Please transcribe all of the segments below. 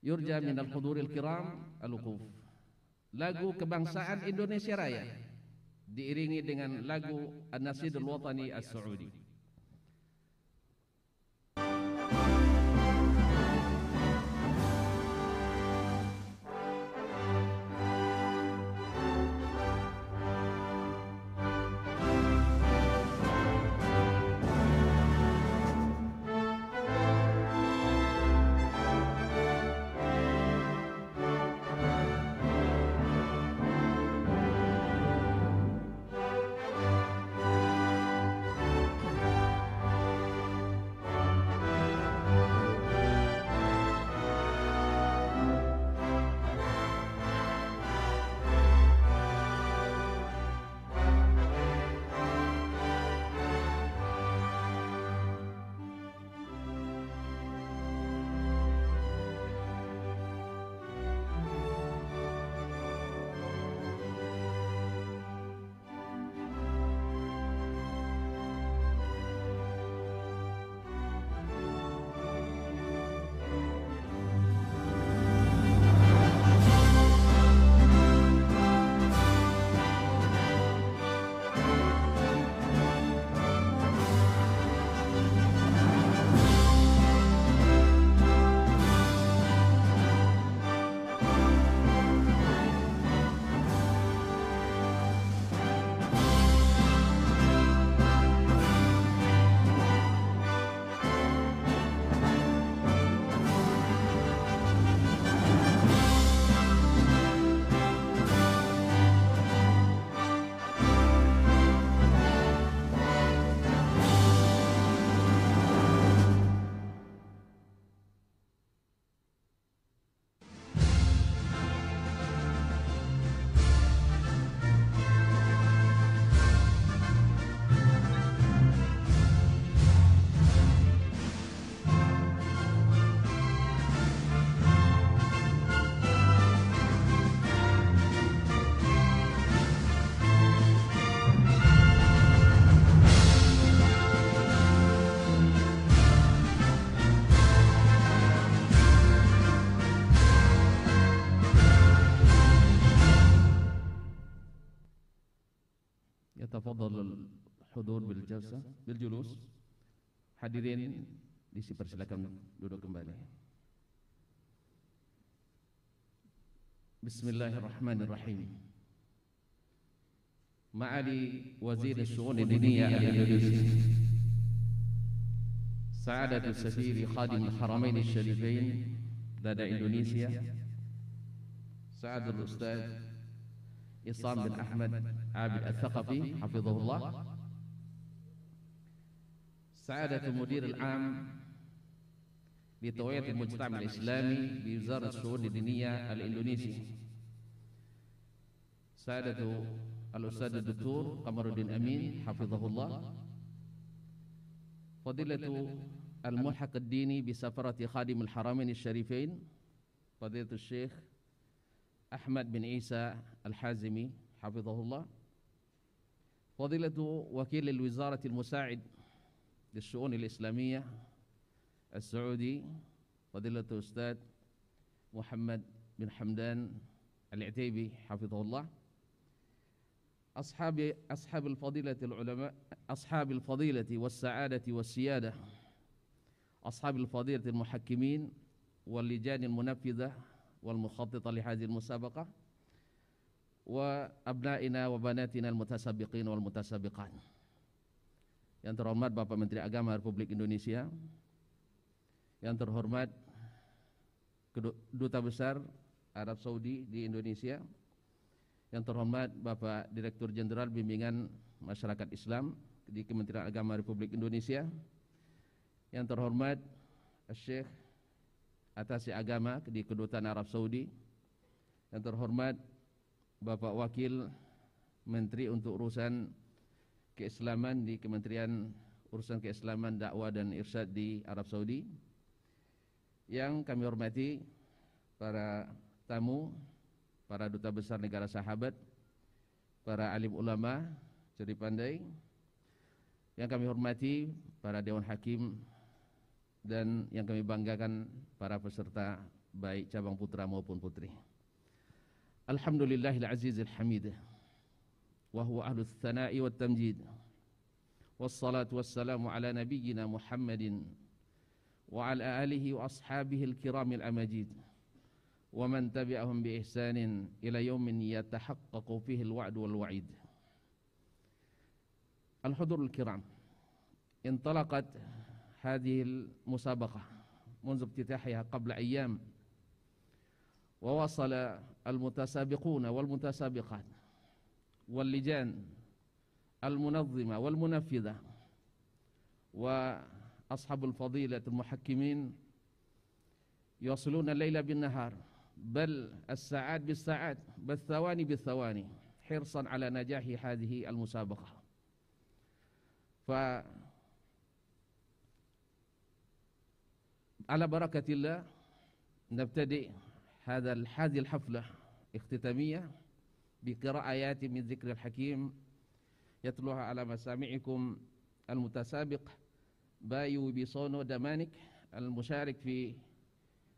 Yurja minal huduril kiram al-wuquf. Lagu kebangsaan Indonesia Raya diiringi dengan lagu An-Nasidul Watani As-Saudi. Tafadhal hudur bil jalsa bil julus. Hadirin dipersilakan duduk kembali. Bismillahirrahmanirrahim. Ma'ali Wazir Syu'un Diniyah Al-Indonesia, Sa'adatul Safiri Khadim Al-Haramain Al-Sharifain lada Indonesia, Sa'adul Ustaz Isam bin Ahmad Abid Al-Thaqafi hafizahullah, Sa'adatul Mudir Al-Am di Tawiyat Al-Mujtama' Al-Islami di Wizarat Syu'un Diniyah Al-Indonesia, Sa'adatul Al-Ustaz Dr. Qamaruddin Amin hafizahullah, Fadilatu Al-Mulhaq Ad-Dini bi Safarati Khadim Al-Haramain Al-Sharifain, Fadilatul Syekh Ahmad bin Isa Al-Hazimi hafizahullah, Fadilatu Wakil Al-Wizarat Al-Musa'id للشؤون الإسلامية السعودي فضيلة الأستاذ محمد بن حمدان العتيبي حفظه الله، أصحاب الفضيلة العلماء، أصحاب الفضيلة والسعادة والسيادة، أصحاب الفضيلة المحكمين واللجان المنفذة والمخططة لهذه المسابقة، وأبنائنا وبناتنا المتسابقين والمتسابقات. Yang terhormat Bapak Menteri Agama Republik Indonesia, yang terhormat Duta Besar Arab Saudi di Indonesia, yang terhormat Bapak Direktur Jenderal Bimbingan Masyarakat Islam di Kementerian Agama Republik Indonesia, yang terhormat Syekh Atasi Agama di Kedutaan Arab Saudi, yang terhormat Bapak Wakil Menteri untuk Urusan Keislaman di Kementerian Urusan Keislaman, Dakwah dan Irsyad di Arab Saudi, yang kami hormati para tamu, para duta besar negara sahabat, para alim ulama, cerdik pandai, yang kami hormati para Dewan Hakim, dan yang kami banggakan para peserta baik cabang putra maupun putri. Alhamdulillahil azizil hamid wa huwa ahlus tsana'i wat tamjid. Wassalatu wassalamu ala nabiyyina Muhammadin wa ala alihi wa ashabihi al-kiramil amajid. Wa man tabi'ahum bi ihsanin ila yaumin yatahaqqaqu fihi al-wa'd wal wa'id. Al-hudurul kiram, انطلقت هذه المسابقة منذ افتتاحها قبل أيام، ووصل المتسابقون والمتسابقات واللجان المنظمة والمنفذة وأصحاب الفضيلة المحكمين يوصلون الليل بالنهار، بل الساعات بالساعات، بالثواني بالثواني، حرصا على نجاح هذه المسابقة. على بركة الله نبتدئ هذه الحفلة اختتامية بقراءة آيات من ذكر الحكيم يتلوها على مسامعكم المتسابق بايو بيسونو دمانك المشارك في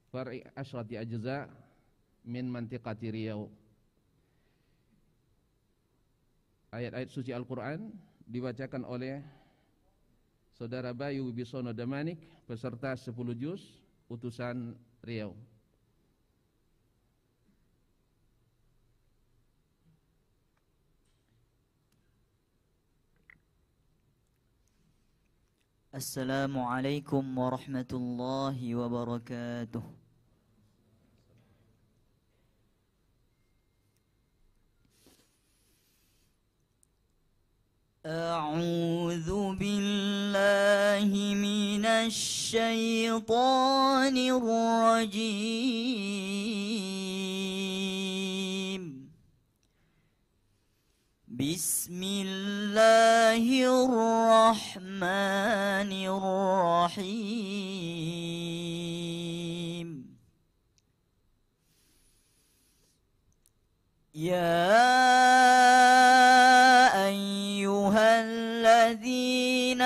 فرع 10 أجزاء من منطقة ريau. Ayat-ayat suci Al-Quran dibacakan oleh Saudara Bayu Wibisono Damanik beserta 10 juz utusan Riau. Assalamualaikum warahmatullahi wabarakatuh. أعوذ بالله من الشيطان الرجيم. بسم الله الرحمن الرحيم. يا الذين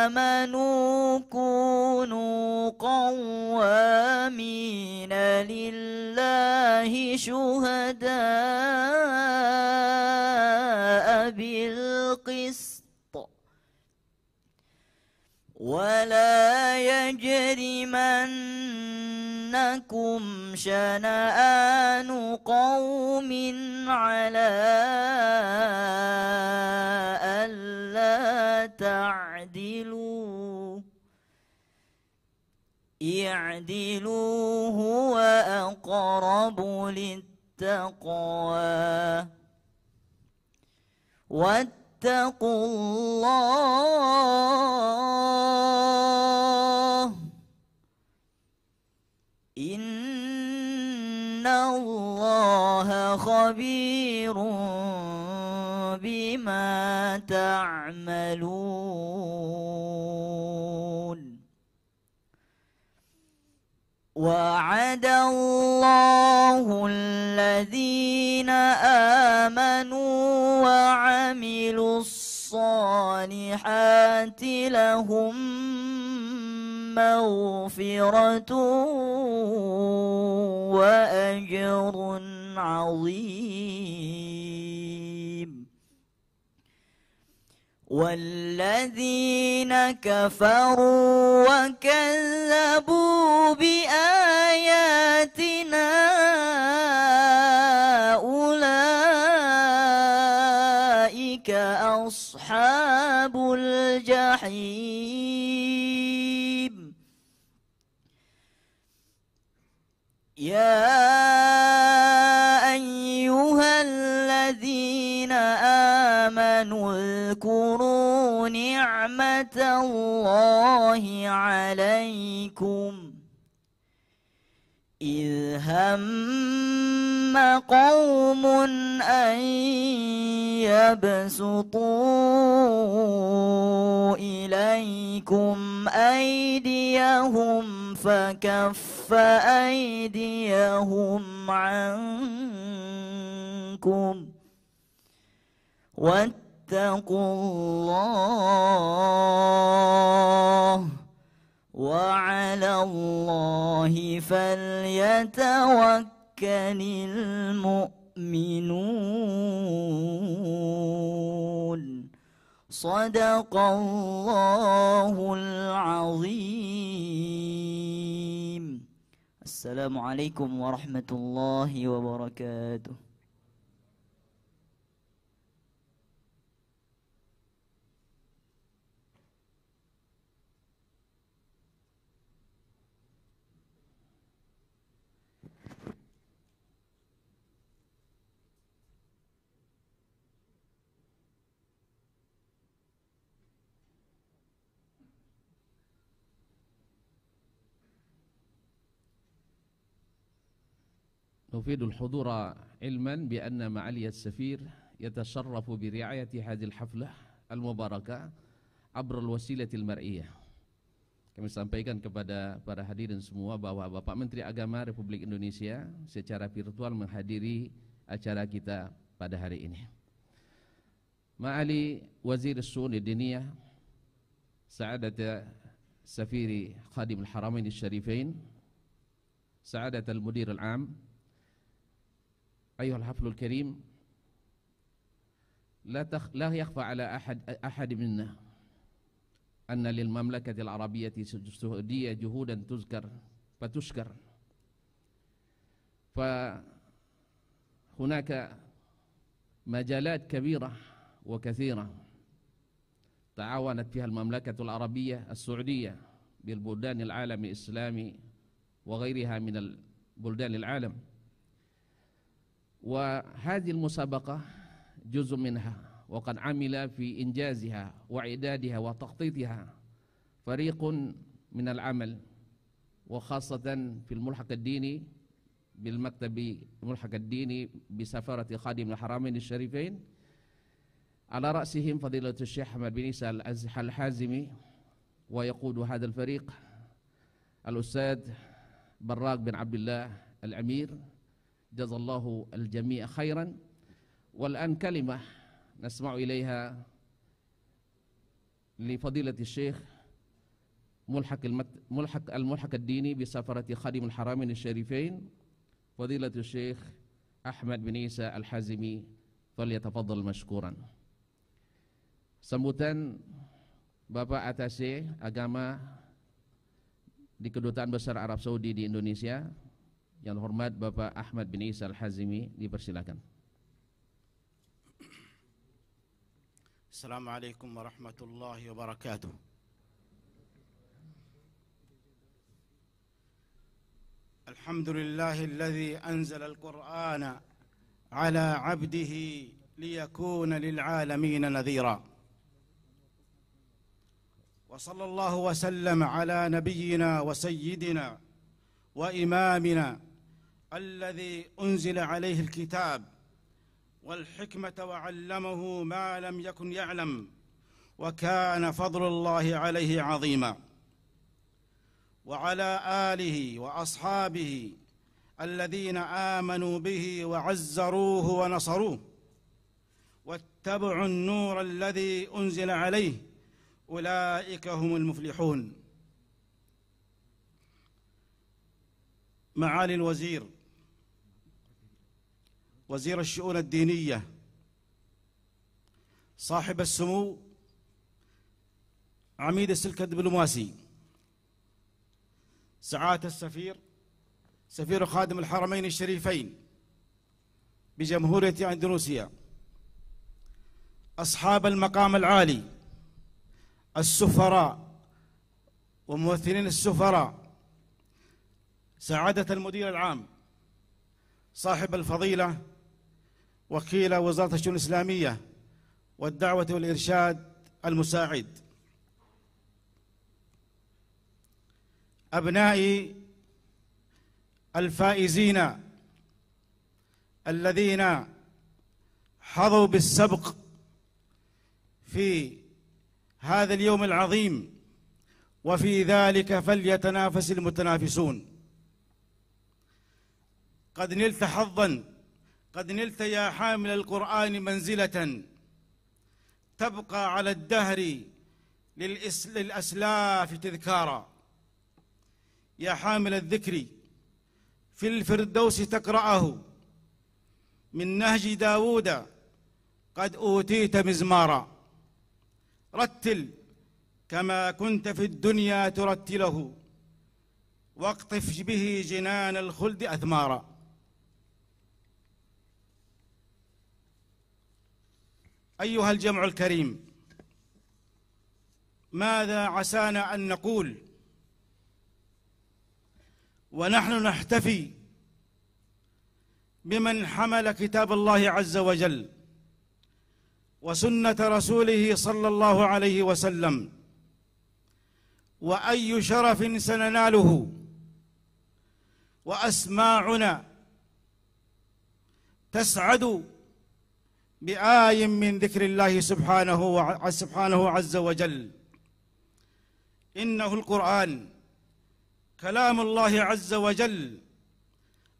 آمنوا كونوا قوامين لله شهداء بالقسط ولا يجرمنكم شنآن قوم على تعدلوا اعدلوا هو أقرب للتقوى واتقوا الله إن الله خبير بما تعملون. وعد الله الذين آمنوا وعملوا الصالحات لهم مغفرة وأجر عظيم. والذين كفروا وكذبوا بآياتنا أولئك أصحاب الجحيم. يا أيها الذين آمنوا اذكروا نعمة الله عليكم إذ هم قوم أن يبسطوا إليكم أيديهم فكف أيديهم عنكم واتقوا الله وعلى الله فليتوكل المؤمنون صدق الله العظيم. السلام عليكم ورحمة الله وبركاته. نفيد الحضور علما بأن معالي السفير يتشرف برعاية هذه الحفلة المباركة عبر الوسيلة المرئية. Kami sampaikan kepada para hadirin semua bahwa Bapak Menteri Agama Republik Indonesia secara virtual menghadiri acara kita pada hari ini. Ma'ali Wazir As-Su'un Ad-Diniyah Sa'adat Safiri Khadim Al-Haramain Al-Sharifain Sa'adat Al-Mudir Al-Am أيها الحفل الكريم، لا يخفى على أحد منا أن للمملكة العربية السعودية جهودا فتشكر، فهناك مجالات كبيرة وكثيرة تعاونت فيها المملكة العربية السعودية بالبلدان العالم الإسلامي وغيرها من البلدان العالم، وهذه المسابقة جزء منها، وقد عمل في إنجازها وإعدادها وتخطيطها فريق من العمل، وخاصة في الملحق الديني بالمكتب الملحق الديني بسفارة خادم الحرمين الشريفين، على رأسهم فضيلة الشيخ أحمد بن عيسى الحازمي، ويقود هذا الفريق الأستاذ براق بن عبد الله الأمير، جزا الله الجميع خيرا. والآن كلمة نسمع إليها لفضيلة الشيخ الملحق الديني بسفارة خادم الحرمين الشريفين فضيلة الشيخ أحمد بن عيسى الحازمي، فليتفضل مشكورا. Sambutan Bapak Atasé Agama di Kedutaan Besar Arab Saudi di Indonesia, yang hormat Bapak Ahmad bin Isa Al-Hazimi, dipersilakan. Assalamualaikum warahmatullahi wabarakatuh. Alhamdulillahilladzi anzala al-Qur'ana ala 'abdihi liyakuna lil'alamin nadhira. Wa sallallahu wa sallam ala nabiyyina wa sayyidina wa imamina الذي أنزل عليه الكتاب والحكمة وعلمه ما لم يكن يعلم وكان فضل الله عليه عظيما، وعلى آله وأصحابه الذين آمنوا به وعزروه ونصروه واتبعوا النور الذي أنزل عليه، أولئك هم المفلحون. معالي الوزير وزير الشؤون الدينية، صاحب السمو عميد السلك الدبلوماسي، سعادة السفير سفير خادم الحرمين الشريفين بجمهورية أندونيسيا، أصحاب المقام العالي، السفراء وممثلين السفراء، سعادة المدير العام صاحب الفضيلة وكيل وزارة الشؤون الإسلامية والدعوة والإرشاد المساعد، أبنائي الفائزين الذين حظوا بالسبق في هذا اليوم العظيم، وفي ذلك فليتنافس المتنافسون. قد نلت حظا، قد نلت يا حامل القرآن منزلة تبقى على الدهر للأسلاف تذكارا. يا حامل الذكر في الفردوس تقرأه من نهج داود قد أوتيت مزمارا، رتل كما كنت في الدنيا ترتله، واقطف به جنان الخلد أثمارا. أيها الجمع الكريم، ماذا عسانا أن نقول ونحن نحتفي بمن حمل كتاب الله عز وجل وسنة رسوله صلى الله عليه وسلم، وأي شرف سنناله وأسماعنا تسعد بآي من ذكر الله سبحانه عز وجل. إنه القرآن كلام الله عز وجل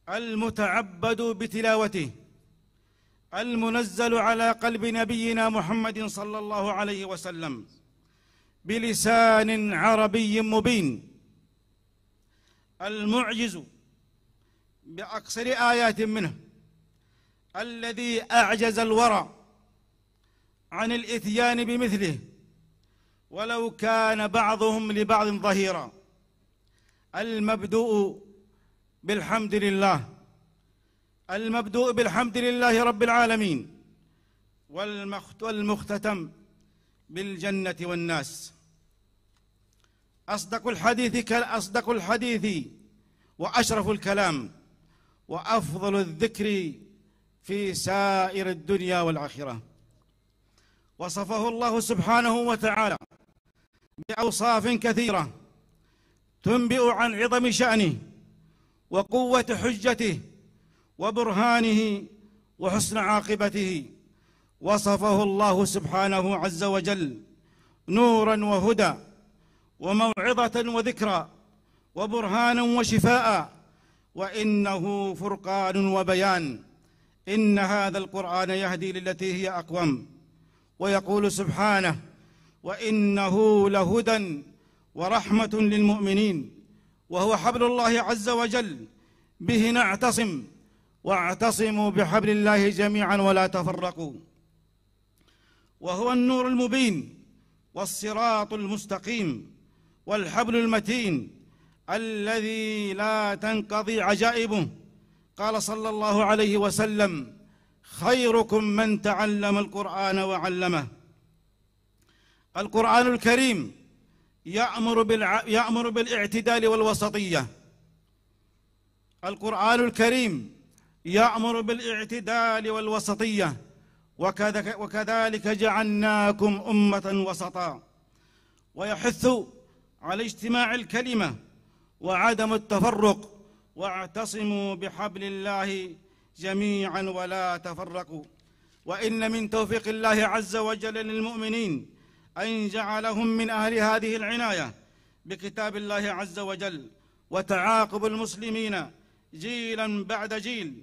المتعبد بتلاوته، المنزل على قلب نبينا محمد صلى الله عليه وسلم بلسان عربي مبين، المعجز بأقصر آيات منه، الذي أعجز الورى عن الإتيان بمثله ولو كان بعضهم لبعض ظهيرا. المبدوء بالحمد لله رب العالمين، والمختتم بالجنة والناس. أصدق الحديث وأشرف الكلام وأفضل الذكر في سائر الدنيا والآخرة. وصفه الله سبحانه وتعالى بأوصاف كثيرة تنبئ عن عظم شأنه وقوة حجته وبرهانه وحسن عاقبته. وصفه الله سبحانه عز وجل نورا وهدى وموعظة وذكرى وبرهانا وشفاء، وإنه فرقان وبيان. إن هذا القرآن يهدي للتي هي أقوم. ويقول سبحانه وإنه لهدى ورحمة للمؤمنين، وهو حبل الله عز وجل، به نعتصم، واعتصموا بحبل الله جميعا ولا تفرقوا. وهو النور المبين والصراط المستقيم والحبل المتين الذي لا تنقضي عجائبه. قال صلى الله عليه وسلم خيركم من تعلم القرآن وعلمه. القرآن الكريم يأمر بالاعتدال والوسطية. القرآن الكريم يأمر بالاعتدال والوسطية، وكذلك جعلناكم أمة وسطا، ويحث على اجتماع الكلمة وعدم التفرق. واعتصموا بحبل الله جميعا ولا تفرقوا. وإن من توفيق الله عز وجل للمؤمنين أن جعلهم من أهل هذه العناية بكتاب الله عز وجل، وتعاقب المسلمين جيلا بعد جيل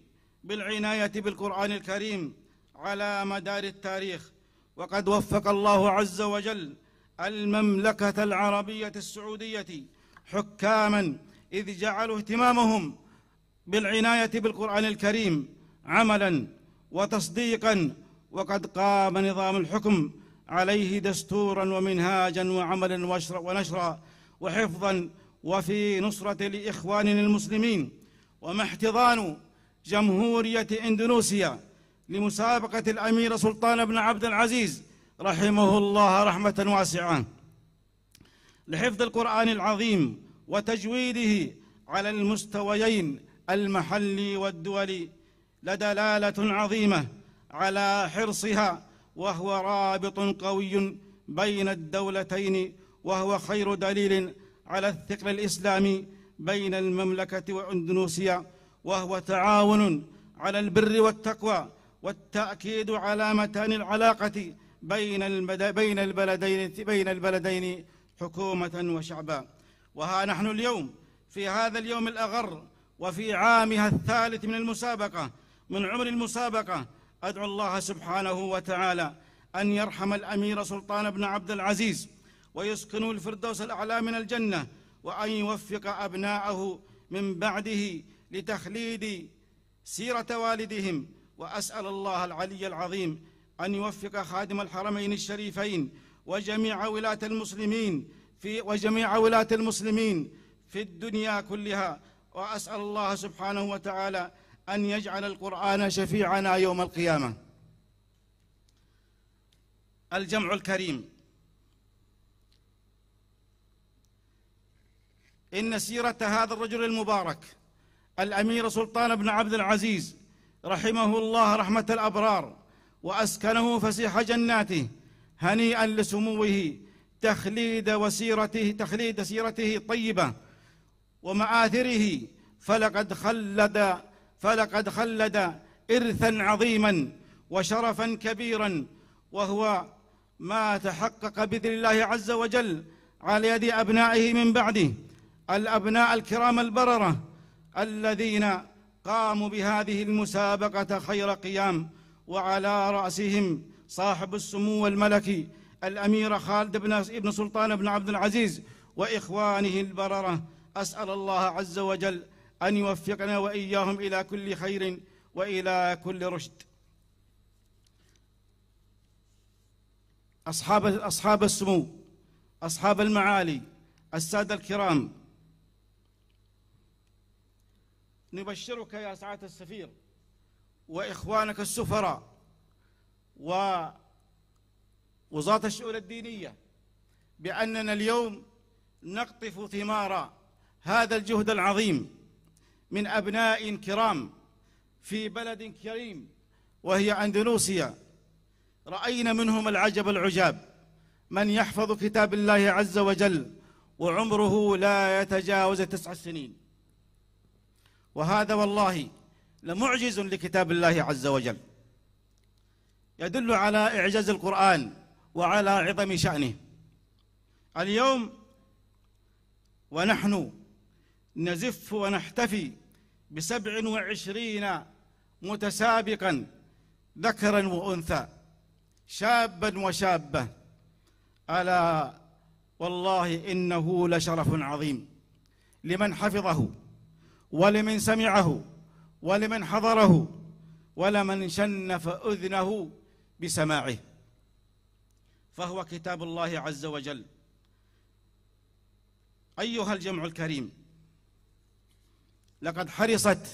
بالعناية بالقرآن الكريم على مدار التاريخ. وقد وفق الله عز وجل المملكة العربية السعودية حكاما إذ جعلوا اهتمامهم بالعناية بالقرآن الكريم عملا وتصديقا، وقد قام نظام الحكم عليه دستورا ومنهاجا وعملا ونشرا وحفظا وفي نصرة لإخواننا المسلمين. وما احتضان جمهورية إندونيسيا لمسابقة الأمير سلطان بن عبد العزيز رحمه الله رحمة واسعة لحفظ القرآن العظيم وتجويده على المستويين المحلي والدولي لدلالة عظيمة على حرصها، وهو رابط قوي بين الدولتين، وهو خير دليل على الثقل الإسلامي بين المملكة وإندونيسيا، وهو تعاون على البر والتقوى والتأكيد على متان العلاقة بين البلدين حكومة وشعبا. وها نحن اليوم في هذا اليوم الأغر وفي عامها الثالث من المسابقة، من عمر المسابقة، أدعو الله سبحانه وتعالى أن يرحم الأمير سلطان بن عبد العزيز ويسكنوا الفردوس الأعلى من الجنة، وأن يوفق أبناءه من بعده لتخليد سيرة والدهم. وأسأل الله العلي العظيم أن يوفق خادم الحرمين الشريفين وجميع ولاة المسلمين في الدنيا كلها. وأسأل الله سبحانه وتعالى أن يجعل القرآن شفيعنا يوم القيامة. الجمع الكريم، إن سيرة هذا الرجل المبارك الأمير سلطان بن عبد العزيز رحمه الله رحمة الأبرار وأسكنه فسيح جناته، هنيئا لسموه تخليد سيرته الطيبة ومآثره، فلقد خلد إرثا عظيما وشرفا كبيرا، وهو ما تحقق بإذن الله عز وجل على يد أبنائه من بعده، الأبناء الكرام البررة الذين قاموا بهذه المسابقة خير قيام، وعلى رأسهم صاحب السمو الملكي الأمير خالد بن سلطان بن عبد العزيز وإخوانه البررة. أسأل الله عز وجل أن يوفقنا وإياهم إلى كل خير وإلى كل رشد. أصحاب السمو، أصحاب المعالي، السادة الكرام، نبشرك يا سعادة السفير وإخوانك السفراء ووزارة الشؤون الدينية بأننا اليوم نقطف ثمار هذا الجهد العظيم من أبناء كرام في بلد كريم وهي أندونيسيا. رأينا منهم العجب العجاب، من يحفظ كتاب الله عز وجل وعمره لا يتجاوز 9 سنين، وهذا والله لمعجز لكتاب الله عز وجل، يدل على إعجاز القرآن وعلى عظم شأنه. اليوم ونحن نزف ونحتفي ب27 متسابقا ذكرا وأنثى، شابا وشابة، ألا والله إنه لشرف عظيم لمن حفظه ولمن سمعه ولمن حضره ولمن شنف أذنه بسماعه، فهو كتاب الله عز وجل. أيها الجمع الكريم، لقد حرصت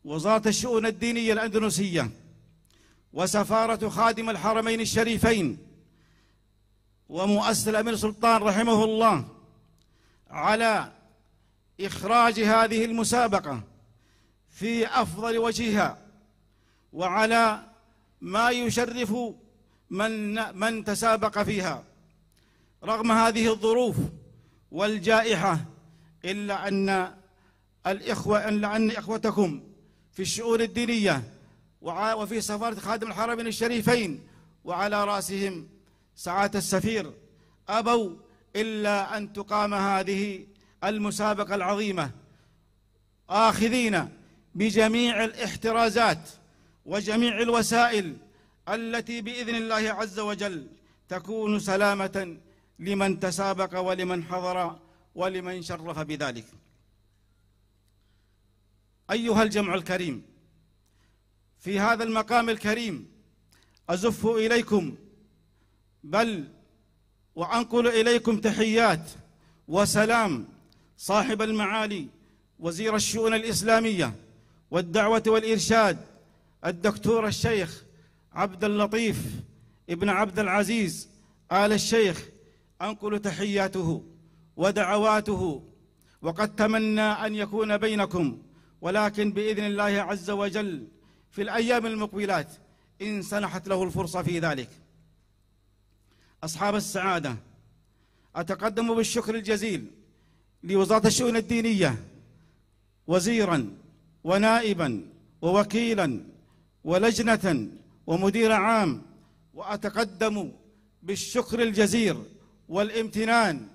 وزارة الشؤون الدينية الأندونيسية وسفارة خادم الحرمين الشريفين ومؤسس الأمير سلطان رحمه الله على إخراج هذه المسابقة في أفضل وجهها، وعلى ما يشرف من تسابق فيها رغم هذه الظروف والجائحة، إلا أن إخوتكم في الشؤون الدينية وفي سفارة خادم الحرمين الشريفين وعلى رأسهم سعادة السفير أبوا إلا أن تقام هذه المسابقة العظيمة، آخذين بجميع الاحترازات وجميع الوسائل التي بإذن الله عز وجل تكون سلامة لمن تسابق ولمن حضر ولمن شرف بذلك. أيها الجمع الكريم، في هذا المقام الكريم أزف إليكم بل وأنقل إليكم تحيات وسلام صاحب المعالي وزير الشؤون الإسلامية والدعوة والإرشاد الدكتور الشيخ عبد اللطيف ابن عبد العزيز آل الشيخ، أنقل تحياته ودعواته، وقد تمنى أن يكون بينكم، ولكن بإذن الله عز وجل في الأيام المقبلات إن سنحت له الفرصة في ذلك. أصحاب السعادة، أتقدم بالشكر الجزيل لوزارة الشؤون الدينية وزيرا ونائبا ووكيلا ولجنة ومدير عام، وأتقدم بالشكر الجزيل والامتنان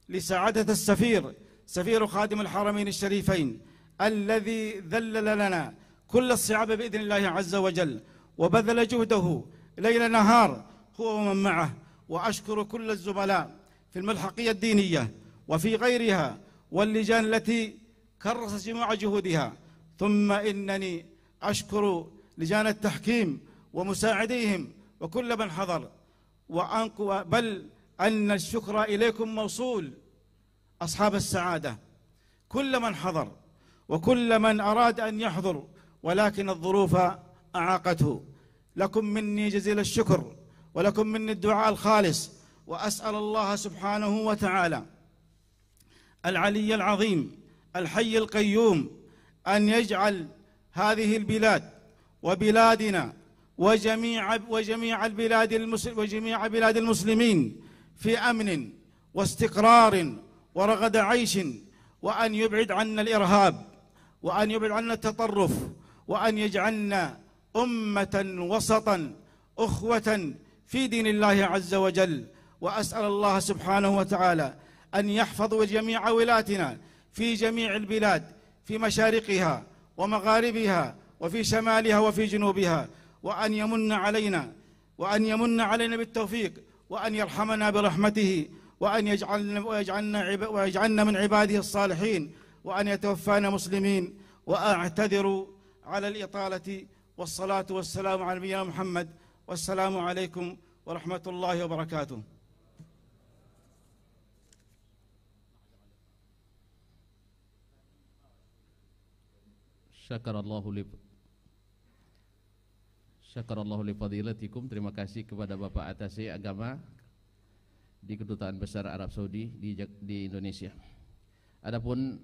لسعادة السفير سفير خادم الحرمين الشريفين الذي ذلل لنا كل الصعاب بإذن الله عز وجل وبذل جهده ليل نهار هو ومن معه. وأشكر كل الزملاء في الملحقية الدينية وفي غيرها واللجان التي كرست جميع جهودها. ثم إنني أشكر لجان التحكيم ومساعديهم وكل من حضر، بل أن الشكر إليكم موصول أصحاب السعادة، كل من حضر وكل من أراد أن يحضر ولكن الظروف أعاقته. لكم مني جزيل الشكر ولكم مني الدعاء الخالص، وأسأل الله سبحانه وتعالى العلي العظيم الحي القيوم أن يجعل هذه البلاد وبلادنا وجميع بلاد المسلمين في أمن واستقرار ورغد عيش، وأن يبعد عنا الإرهاب، وأن يبعد عنا التطرف، وأن يجعلنا أمة وسطا أخوة في دين الله عز وجل. وأسأل الله سبحانه وتعالى أن يحفظ جميع ولاتنا في جميع البلاد، في مشارقها ومغاربها وفي شمالها وفي جنوبها، وأن يمن علينا بالتوفيق، وأن يرحمنا برحمته، وأن يجعلنا من عباده الصالحين، وأن يتوفانا مسلمين. وأعتذر على الإطالة، والصلاة والسلام على نبينا محمد، والسلام عليكم ورحمة الله وبركاته. Syakarallahu li fadilatikum. Terima kasih kepada Bapak Atase Agama di Kedutaan Besar Arab Saudi di Indonesia. Adapun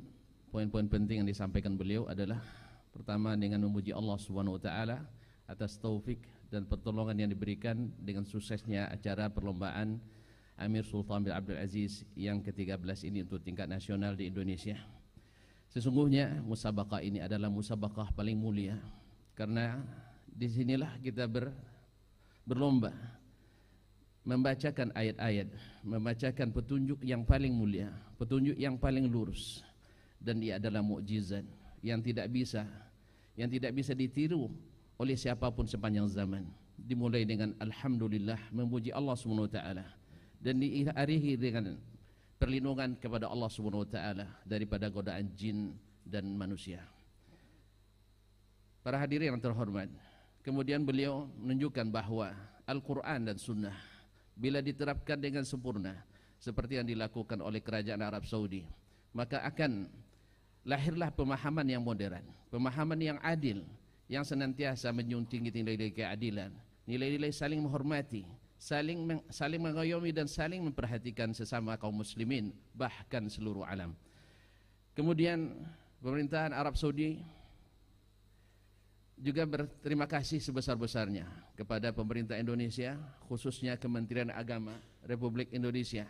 poin-poin penting yang disampaikan beliau adalah pertama dengan memuji Allah Subhanahu wa taala atas taufik dan pertolongan yang diberikan dengan suksesnya acara perlombaan Amir Sultan bin Abdul Aziz yang ke-13 ini untuk tingkat nasional di Indonesia. Sesungguhnya musabaqah ini adalah musabaqah paling mulia, karena disinilah kita berlomba membacakan ayat-ayat, membacakan petunjuk yang paling mulia, petunjuk yang paling lurus, dan ia adalah mukjizat yang tidak bisa ditiru oleh siapapun sepanjang zaman. Dimulai dengan alhamdulillah, memuji Allah Subhanahu wa taala, dan diakhiri dengan perlindungan kepada Allah Subhanahu wa taala daripada godaan jin dan manusia. Para hadirin yang terhormat, kemudian beliau menunjukkan bahwa Al-Quran dan Sunnah bila diterapkan dengan sempurna seperti yang dilakukan oleh kerajaan Arab Saudi, maka akan lahirlah pemahaman yang modern, pemahaman yang adil, yang senantiasa menyuntingi nilai-nilai keadilan, nilai-nilai saling menghormati, saling mengayomi dan saling memperhatikan sesama kaum muslimin, bahkan seluruh alam. Kemudian pemerintahan Arab Saudi juga berterima kasih sebesar-besarnya kepada pemerintah Indonesia, khususnya Kementerian Agama Republik Indonesia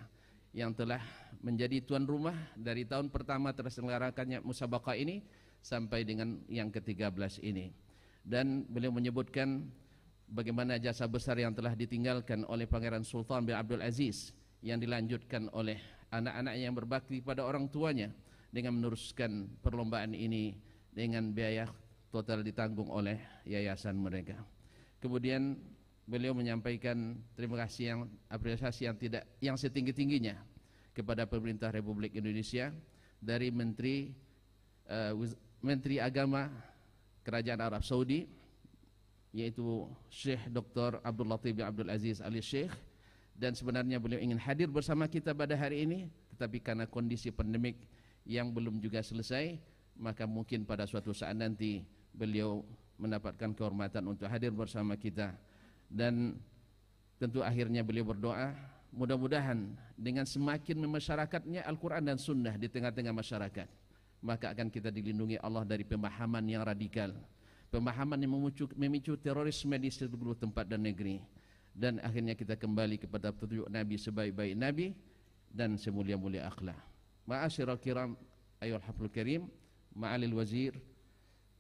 yang telah menjadi tuan rumah dari tahun pertama terselenggarakannya musabaqah ini sampai dengan yang ke-13 ini. Dan beliau menyebutkan bagaimana jasa besar yang telah ditinggalkan oleh Pangeran Sultan bin Abdul Aziz yang dilanjutkan oleh anak-anaknya yang berbakti pada orang tuanya dengan meneruskan perlombaan ini dengan biaya total ditanggung oleh yayasan mereka. Kemudian beliau menyampaikan terima kasih yang apresiasi yang setinggi-tingginya kepada pemerintah Republik Indonesia dari Menteri Agama Kerajaan Arab Saudi, yaitu Syekh Dr. Abdul Latif bin Abdul Aziz Ali Syekh. Dan sebenarnya beliau ingin hadir bersama kita pada hari ini, tetapi karena kondisi pandemik yang belum juga selesai, maka mungkin pada suatu saat nanti beliau mendapatkan kehormatan untuk hadir bersama kita. Dan tentu akhirnya beliau berdoa, mudah-mudahan dengan semakin memasyarakatnya Al-Quran dan Sunnah di tengah-tengah masyarakat, maka akan kita dilindungi Allah dari pemahaman yang radikal, pemahaman yang memicu terorisme di seluruh tempat dan negeri, dan akhirnya kita kembali kepada petunjuk Nabi sebaik-baik Nabi dan semulia-mulia akhlak. Ma'asyiral kiram ayyuhal haflul karim, ma'alil wazir,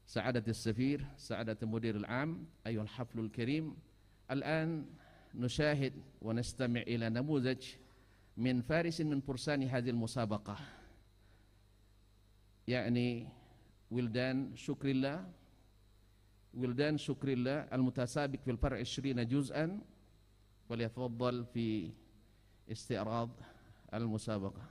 sa'adatis safir, sa'adatul mudirul am, ayyuhal haflul karim. Al-an nusyahid wa nastami' ila namuzaj min farisin min fursani hadhil musabaqah, yakni wildan syukrillah al-mutasabiq fil far' 20 juz'an, waliyatafaddal fi isti'rad al-musabaqah.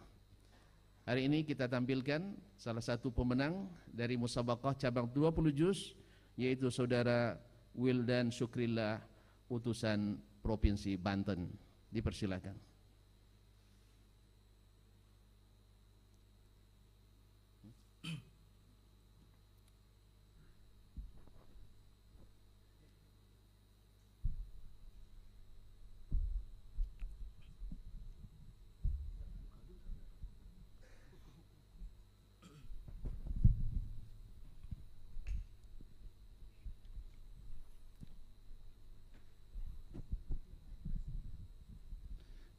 Hari ini kita tampilkan salah satu pemenang dari musabaqah cabang 20 juz, yaitu saudara Wildan Syukrillah, utusan Provinsi Banten. Dipersilakan.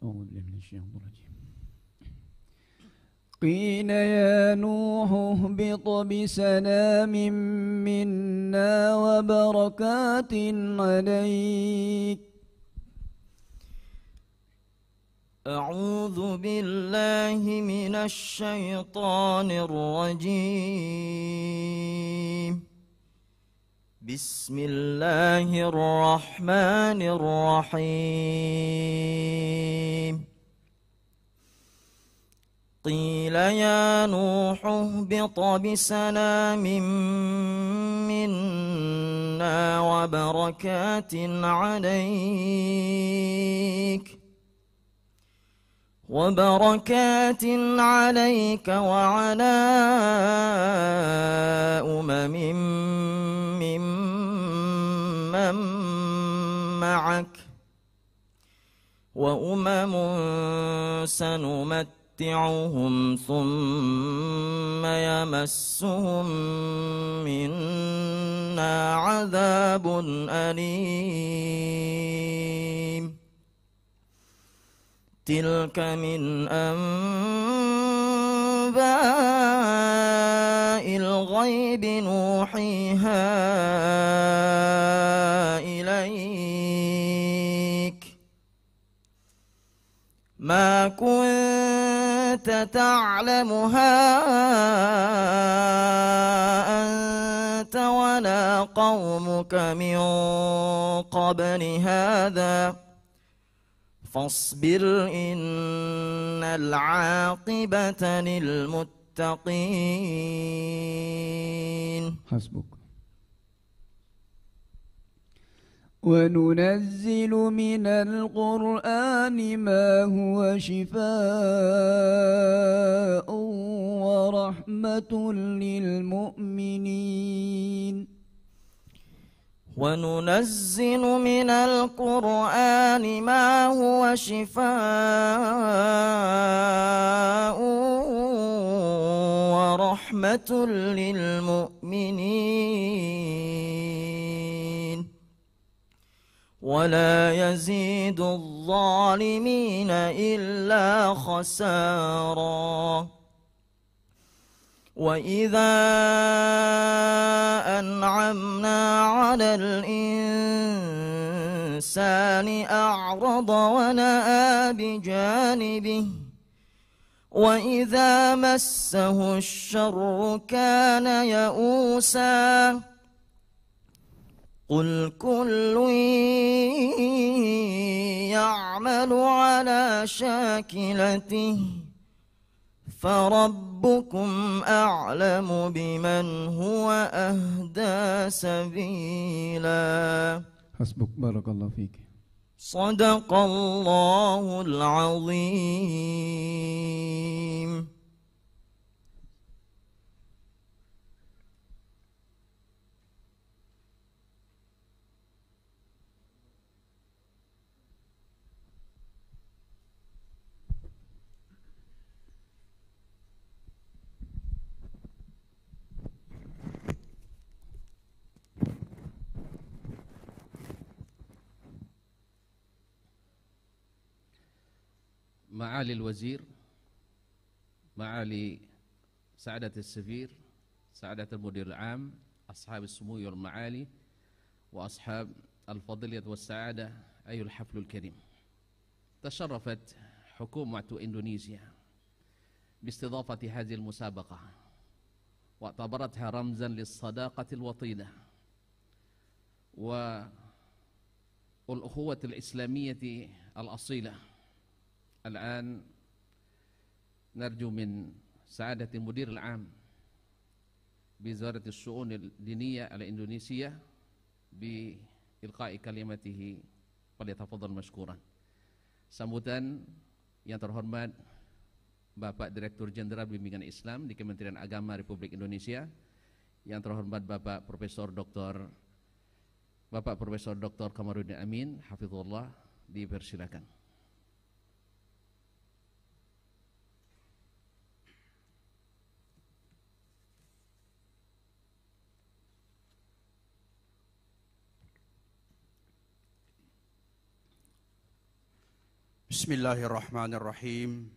أعوذ بالله من الشيطان الرجيم. قيل يا نوح اهبط بسلام منا وبركات عليك. أعوذ بالله من الشيطان الرجيم. بسم الله الرحمن الرحيم. قيل يا نوح اهبط بسلام منا وبركات عليك وعلى ممن معك وأمم سنمتعهم ثم يمسهم منا عذاب أليم. تلك من أنباء الغيب نوحيها إليك ما كنت تعلمها أنت ولا قومك من قبل هذا فاصبر إن العاقبة للمتقين. حسبك. وننزل من القرآن ما هو شفاء ورحمة للمؤمنين. وننزل من القرآن ما هو شفاء ورحمة للمؤمنين ولا يزيد الظالمين إلا خسارا. وإذا أنعمنا على الإنسان أعرض ونأى بجانبه وإذا مسه الشر كان يئوسا. قل كل يعمل على شاكلته فربكم أعلم بمن هو أهدى سبيلا. حسبك. بارك الله فيك. صدق الله العظيم. معالي الوزير، معالي سعادة السفير، سعادة المدير العام، أصحاب السمو والمعالي، وأصحاب الفضيلة والسعادة، أيها الحفل الكريم. تشرفت حكومة إندونيسيا باستضافة هذه المسابقة واعتبرتها رمزا للصداقة الوطيدة والأخوة الإسلامية الأصيلة. الآن نرجو من سعادة المدير العام بوزارة الشؤون الدينية الإندونيسية بإلقاء كلمته. Falyatafadhal mashkuran. Sambutan yang terhormat Bapak Direktur Jenderal Bimbingan Islam di Kementerian Agama Republik Indonesia, yang terhormat Bapak Profesor Dr. Kamarudin Amin, hafizullah, dipersilakan. Bismillahirrahmanirrahim.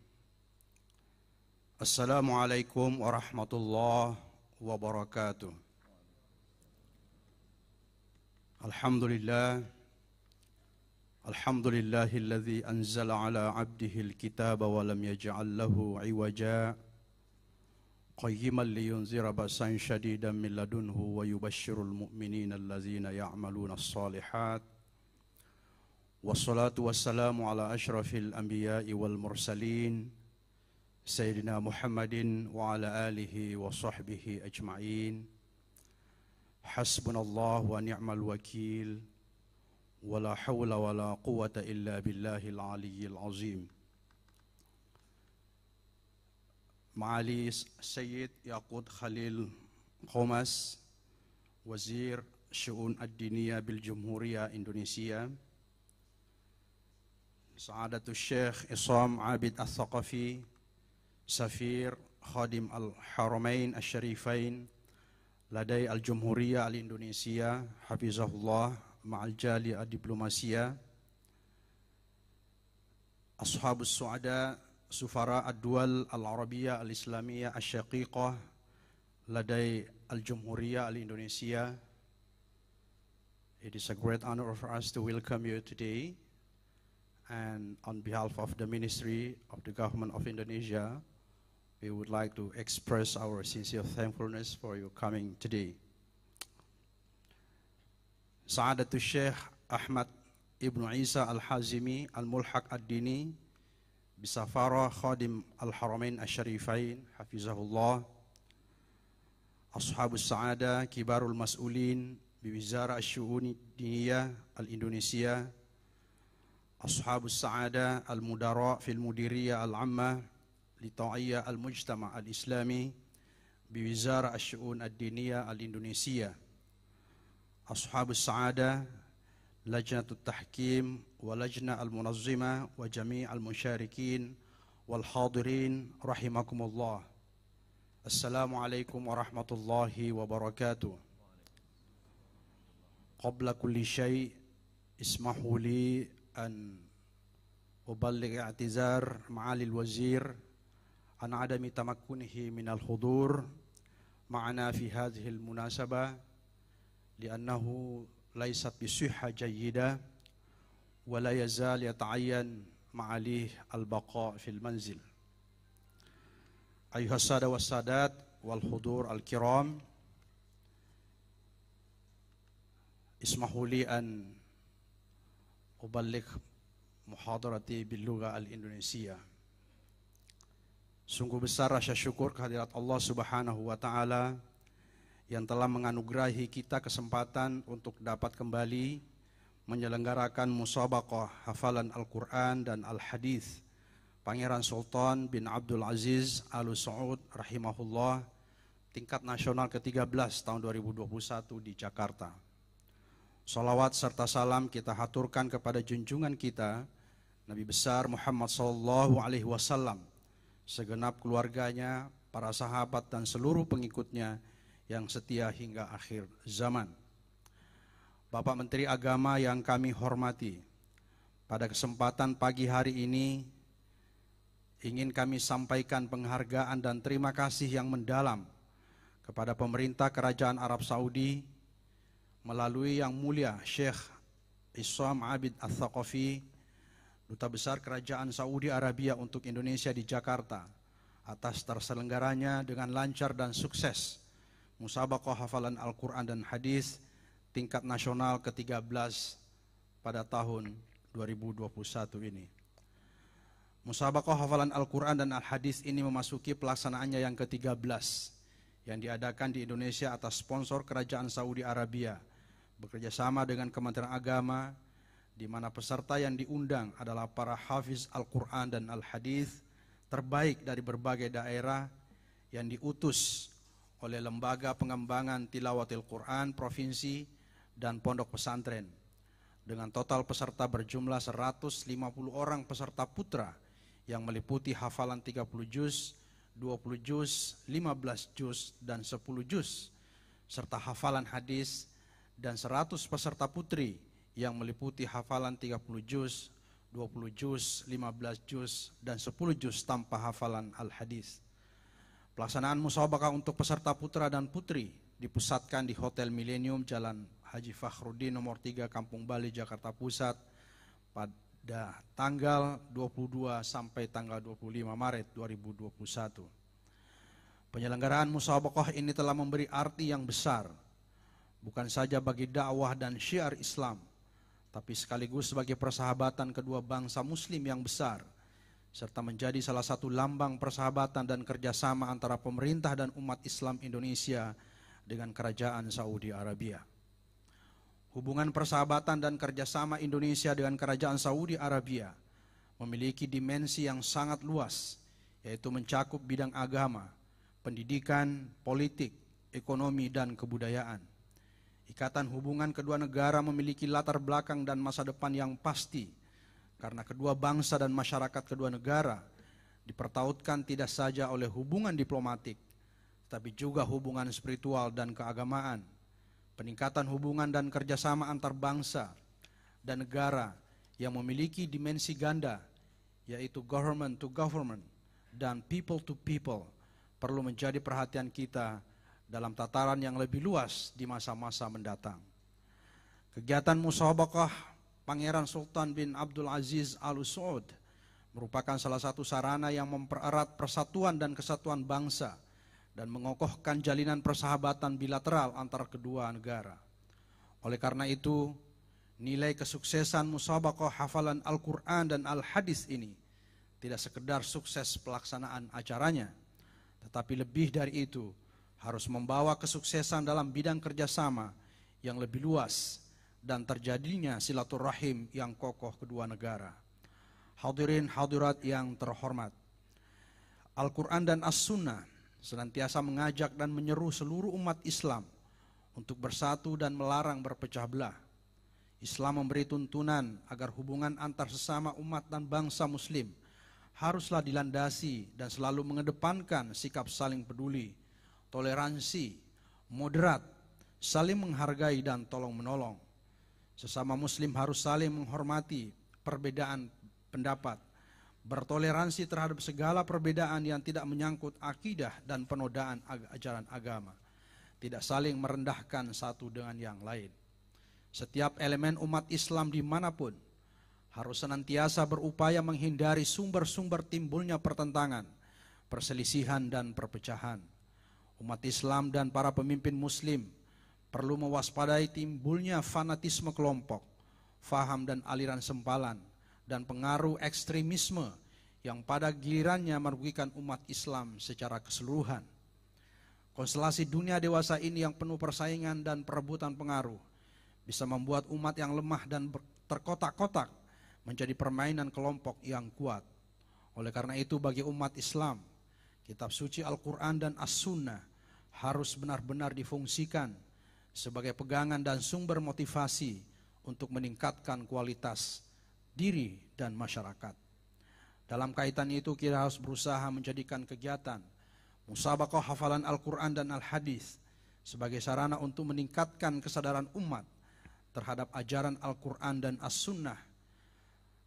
Assalamualaikum warahmatullahi wabarakatuh. Alhamdulillahilladzi anzala ala abdihil kitaba wa lam yaj'al lahu iwaja qayyiman liyunzira ba'san shadidan min ladunhu wa yubashshirul mu'minina allazina ya'maluna as-salihat. Wassalatu wassalamu ala ashrafil anbiya'i wal mursalin Sayyidina Muhammadin wa ala alihi wa sahbihi ajma'in. Hasbunallah wa ni'mal wakil, wa la hawla wa la quwata illa billahil aliyyil azim. Ma'ali Sayyid Yaqut Khalil Khomas, Wazir Syu'un Ad-Diniyah bil Jumhuriyah Indonesia, Sa'adatul Syekh Isam Abid Al-Thaqafi, Safir Khadim Al-Haramain Al-Syarifain Ladai Al-Jumhuriyah Al-Indonesia, Hafizahullah, Ma'al Jali Al-Diplomasia, Ashabus Su'ada, Sufara Ad-Dual Al-Arabiyah Al-Islamiyah Al-Syaqiqah Ladai Al-Jumhuriyah Al-Indonesia. It is a great honor for us to welcome you today. And on behalf of the Ministry of the Government of Indonesia, we would like to express our sincere thankfulness for your coming today. Sa'adatul Syekh Ahmad Ibnu Isa Al-Hazimi Al-Mulhaq Ad-Dini Bisafara Khadim Al-Haramain Al-Syarifain, Hafizahullah, Ashabus Sa'ada Kibarul Mas'ulin Biwizara Asy-Syu'un Diniyah Al-Indonesia, Ashabus Sa'ada Al-Mudara fil Mudiriyah Al-Amma li Ta'iyya Al-Mujtama' Al-Islami Biwizara Asy-Syu'un Ad-Diniyah Al-Indonesia, Ashabus Sa'ada Lajnatut Tahkim wa Lajna Al-Munazzima wa Jami' Al-Musyarikin wal Hadirin rahimakumullah. Assalamualaikum warahmatullahi wabarakatuh. Qabla kulli syai' ismahu li an uballigh i'tizar ma'alil wazir an adami tamakkunihi minal hudur ma'ana fi hadhihi al-munasabah li'annahu laysat bisihha jayyida wa la yazal yata'ayyan ma'alih al-baqa' fil manzil. Ayuhas sada was sadat wal hudur al-kiram, ismahu li an uballigh muhadarati bil lugha al-Indonesia. Sungguh besar rasa syukur kehadirat Allah Subhanahu wa taala yang telah menganugerahi kita kesempatan untuk dapat kembali menyelenggarakan musabaqah hafalan Al-Qur'an dan Al-Hadis Pangeran Sultan bin Abdul Aziz Al Saud rahimahullah tingkat nasional ke-13 tahun 2021 di Jakarta. Salawat serta salam kita haturkan kepada junjungan kita Nabi besar Muhammad sallallahu alaihi wasallam, segenap keluarganya, para sahabat dan seluruh pengikutnya yang setia hingga akhir zaman. Bapak Menteri Agama yang kami hormati, pada kesempatan pagi hari ini ingin kami sampaikan penghargaan dan terima kasih yang mendalam kepada pemerintah Kerajaan Arab Saudi melalui Yang Mulia Syekh Isam Abid Al-Thaqafi, Duta Besar Kerajaan Saudi Arabia untuk Indonesia di Jakarta, atas terselenggaranya dengan lancar dan sukses musabaqah hafalan Al-Quran dan Hadis tingkat nasional ke-13 pada tahun 2021 ini. Musabaqah hafalan Al-Quran dan Al-Hadis ini memasuki pelaksanaannya yang ke-13 yang diadakan di Indonesia atas sponsor Kerajaan Saudi Arabia bekerjasama dengan Kementerian Agama, di mana peserta yang diundang adalah para hafiz Al-Quran dan Al-Hadis terbaik dari berbagai daerah yang diutus oleh Lembaga Pengembangan Tilawatil Quran Provinsi dan Pondok Pesantren. Dengan total peserta berjumlah 150 orang peserta putra yang meliputi hafalan 30 juz, 20 juz, 15 juz, dan 10 juz, serta hafalan hadis, dan 100 peserta putri yang meliputi hafalan 30 juz, 20 juz, 15 juz, dan 10 juz tanpa hafalan al-hadis. Pelaksanaan musabaqah untuk peserta putra dan putri dipusatkan di Hotel Millennium Jalan Haji Fakhruddin nomor 3 Kampung Bali, Jakarta Pusat pada tanggal 22 sampai tanggal 25 Maret 2021. Penyelenggaraan musabaqah ini telah memberi arti yang besar, bukan saja bagi dakwah dan syiar Islam, tapi sekaligus sebagai persahabatan kedua bangsa muslim yang besar, serta menjadi salah satu lambang persahabatan dan kerjasama antara pemerintah dan umat Islam Indonesia dengan Kerajaan Saudi Arabia. Hubungan persahabatan dan kerjasama Indonesia dengan Kerajaan Saudi Arabia memiliki dimensi yang sangat luas, yaitu mencakup bidang agama, pendidikan, politik, ekonomi, dan kebudayaan. Ikatan hubungan kedua negara memiliki latar belakang dan masa depan yang pasti, karena kedua bangsa dan masyarakat kedua negara dipertautkan tidak saja oleh hubungan diplomatik, tapi juga hubungan spiritual dan keagamaan. Peningkatan hubungan dan kerjasama antar bangsa dan negara yang memiliki dimensi ganda, yaitu government to government dan people to people, perlu menjadi perhatian kita dalam tataran yang lebih luas di masa-masa mendatang. Kegiatan musabaqah Pangeran Sultan bin Abdul Aziz Al Saud merupakan salah satu sarana yang mempererat persatuan dan kesatuan bangsa dan mengokohkan jalinan persahabatan bilateral antar kedua negara. Oleh karena itu, nilai kesuksesan musabaqah hafalan Al-Quran dan Al-Hadis ini tidak sekedar sukses pelaksanaan acaranya, tetapi lebih dari itu harus membawa kesuksesan dalam bidang kerjasama yang lebih luas dan terjadinya silaturahim yang kokoh kedua negara. Hadirin hadirat yang terhormat, Al-Quran dan As-Sunnah senantiasa mengajak dan menyeru seluruh umat Islam untuk bersatu dan melarang berpecah belah. Islam memberi tuntunan agar hubungan antar sesama umat dan bangsa muslim haruslah dilandasi dan selalu mengedepankan sikap saling peduli, toleransi, moderat, saling menghargai dan tolong menolong. Sesama muslim harus saling menghormati perbedaan pendapat, bertoleransi terhadap segala perbedaan yang tidak menyangkut akidah dan penodaan ajaran agama, tidak saling merendahkan satu dengan yang lain. Setiap elemen umat Islam dimanapun harus senantiasa berupaya menghindari sumber-sumber timbulnya pertentangan, perselisihan, dan perpecahan. Umat Islam dan para pemimpin muslim perlu mewaspadai timbulnya fanatisme kelompok, faham dan aliran sempalan, dan pengaruh ekstremisme yang pada gilirannya merugikan umat Islam secara keseluruhan. Konstelasi dunia dewasa ini yang penuh persaingan dan perebutan pengaruh bisa membuat umat yang lemah dan terkotak-kotak menjadi permainan kelompok yang kuat. Oleh karena itu, bagi umat Islam, kitab suci Al-Quran dan As-Sunnah harus benar-benar difungsikan sebagai pegangan dan sumber motivasi untuk meningkatkan kualitas diri dan masyarakat. Dalam kaitan itu, kita harus berusaha menjadikan kegiatan musabaqah hafalan Al-Quran dan Al-Hadis sebagai sarana untuk meningkatkan kesadaran umat terhadap ajaran Al-Quran dan As-Sunnah.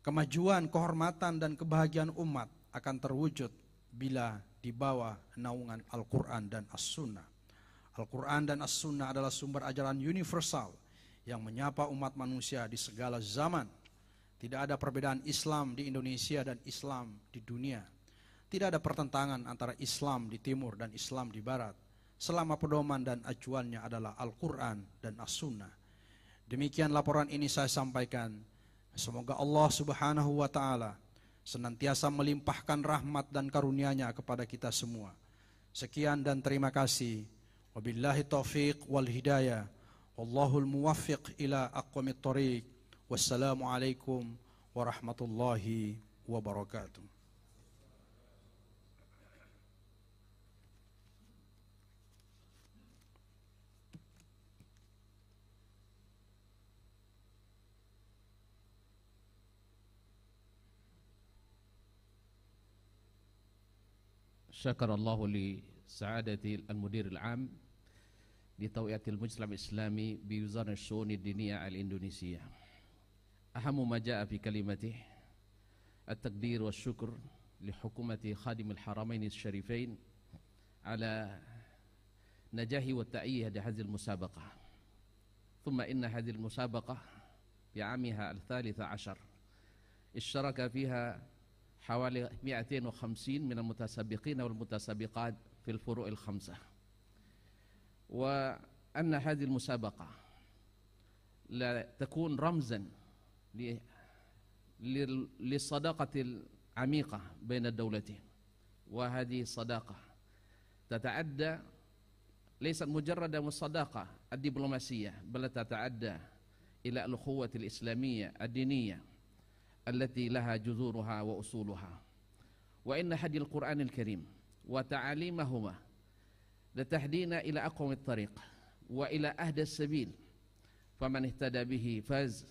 Kemajuan, kehormatan, dan kebahagiaan umat akan terwujud bila di bawah naungan Al-Quran dan As-Sunnah. Al-Quran dan As-Sunnah adalah sumber ajaran universal yang menyapa umat manusia di segala zaman. Tidak ada perbedaan Islam di Indonesia dan Islam di dunia. Tidak ada pertentangan antara Islam di timur dan Islam di barat, selama pedoman dan acuannya adalah Al-Quran dan As-Sunnah. Demikian laporan ini saya sampaikan. Semoga Allah Subhanahu wa Ta'ala senantiasa melimpahkan rahmat dan karunia-Nya kepada kita semua. Sekian dan terima kasih. Wabillahi taufiq wal hidayah. Wallahul muwaffiq ila aqwamit thoriq. Wassalamualaikum warahmatullahi wabarakatuh. شكر الله لسعادة المدير العام لتوعية المجتمع الإسلامي بوزارة الشؤون الدينية الإندونيسية. أهم ما جاء في كلمته التقدير والشكر لحكومة خادم الحرمين الشريفين على نجاح والتأييد هذه المسابقة. ثم إن هذه المسابقة في عامها 13 اشترك فيها حوالي 250 من المتسابقين والمتسابقات في الفروع الخمسة، وأن هذه المسابقة لا تكون رمزا للصداقة العميقة بين الدولتين، وهذه الصداقة تتعدى ليست مجرد الصداقة الدبلوماسية، بل تتعدى إلى الأخوة الإسلامية الدينية التي لها جذورها وأصولها. وإن هدي القرآن الكريم وتعاليمهما لتهدينا إلى أقوم الطريق وإلى أهدى السبيل، فمن اهتدى به فاز،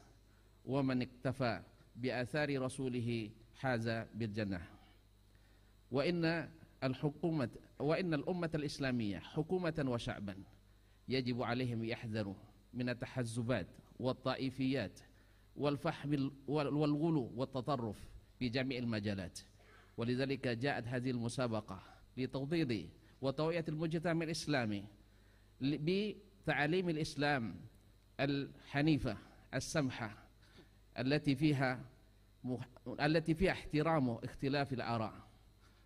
ومن اكتفى بآثار رسوله حاز بالجنة. وإن الأمة الإسلامية حكومة وشعبا يجب عليهم يحذروا من التحزبات والطائفيات والفحم والغلو والتطرف في جميع المجالات. ولذلك جاءت هذه المسابقة لتوطيد وتوعية المجتمع الإسلامي بتعاليم الإسلام الحنيفة السمحة التي فيها احترام اختلاف الآراء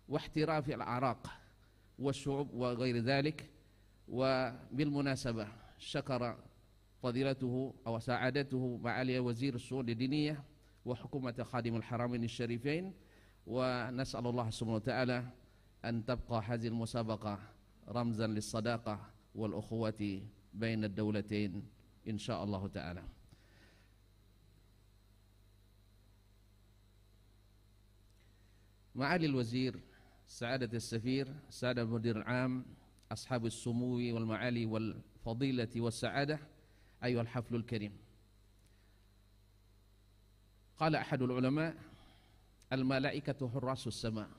واحتراف الأعراق والشعوب وغير ذلك. وبالمناسبة شكر فضيلته أو سعادته معالي وزير الشؤون الدينية وحكومة خادم الحرمين الشريفين، ونسأل الله سبحانه وتعالى أن تبقى هذه المسابقة رمزا للصداقة والأخوة بين الدولتين إن شاء الله تعالى. معالي الوزير، سعادة السفير، سعادة المدير العام، أصحاب السمو والمعالي والفضيلة والسعادة، أيها الحفل الكريم. قال أحد العلماء: الملائكة حراس السماء،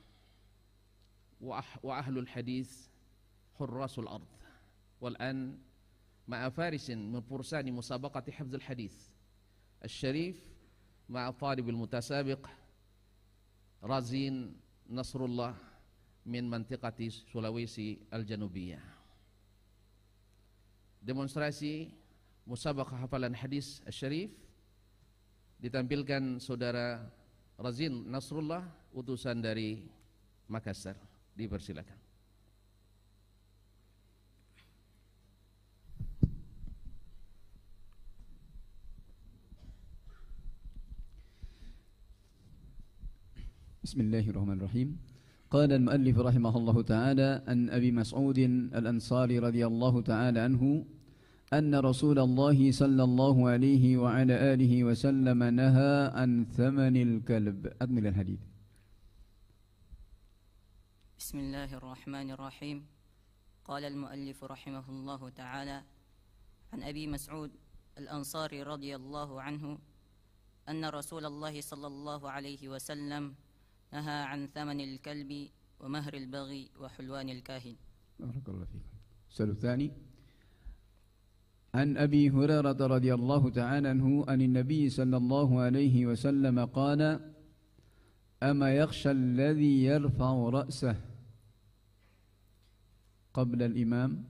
وأهل الحديث حراس الأرض. والآن مع فارس من فرسان مسابقة حفظ الحديث الشريف مع الطالب المتسابق رزين نصر الله من منطقة سولويسي الجنوبية. Demonstrasi musabaqah hafalan hadis syarif ditampilkan saudara Razin Nasrullah, utusan dari Makassar. Dipersilakan. Bismillahirrahmanirrahim. قال المؤلف رحمه الله تعالى عن أبي مسعود الأنصاري رضي الله تعالى عنه أن رسول الله صلى الله عليه وعلى آله وسلم نهى عن ثمن الكلب. أكمل الحديث. بسم الله الرحمن الرحيم. قال المؤلف رحمه الله تعالى عن أبي مسعود الأنصاري رضي الله عنه أن رسول الله صلى الله عليه وسلم نهى عن ثمن الكلب ومهر البغي وحلوان الكاهن. بارك الله فيكم. السؤال الثاني عن أبي هريرة رضي الله تعالى عنه عن النبي صلى الله عليه وسلم قال: أما يخشى الذي يرفع رأسه قبل الإمام.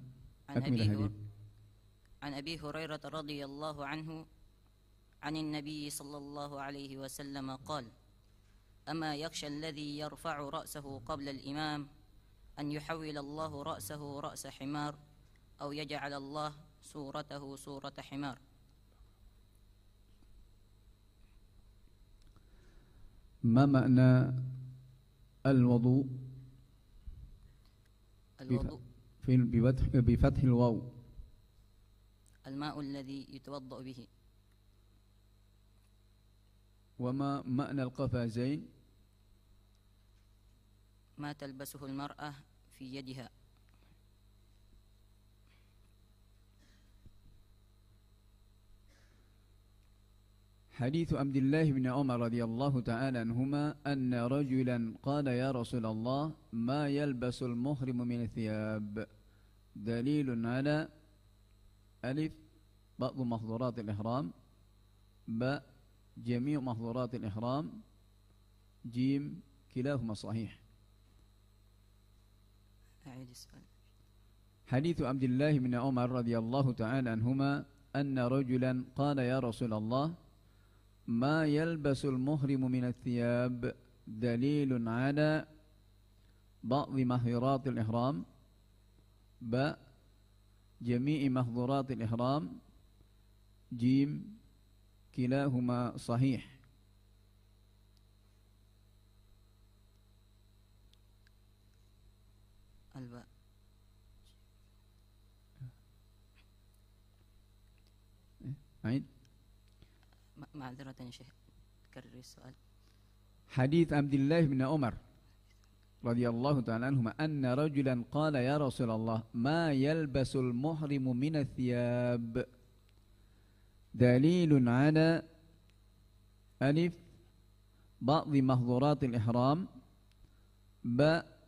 عن أبي هريرة رضي الله عنه عن النبي صلى الله عليه وسلم قال: أما يخشى الذي يرفع رأسه قبل الإمام أن يحول الله رأسه رأس حمار أو يجعل الله صورته صورة حمار. ما معنى الوضوء؟ الوضوء بفتح الواو. الماء الذي يتوضأ به. وما معنى القفازين؟ ما تلبسه المرأة في يدها. حديث عبد الله بن عمر رضي الله تعالى عنهما أن رجلا قال يا رسول الله ما يلبس المحرم من الثياب؟ دليل على ألف بعض محظورات الإحرام، باء جميع محظورات الإحرام، جيم كلاهما صحيح. أعيد السؤال. حديث عبد الله بن عمر رضي الله تعالى عنهما أن رجلا قال يا رسول الله ما يلبس المحرم من الثياب؟ دليل على بعض محظورات الإحرام، باء جميع محظورات الإحرام، جيم كلاهما صحيح. الباء. عيد. معذرة يا شيخ، كرر السؤال. حديث عبد الله بن عمر رضي الله تعالى عنهما أن رجلا قال يا رسول الله ما يلبس المحرم من الثياب؟ دليل على ألف بعض محظورات الإحرام، باء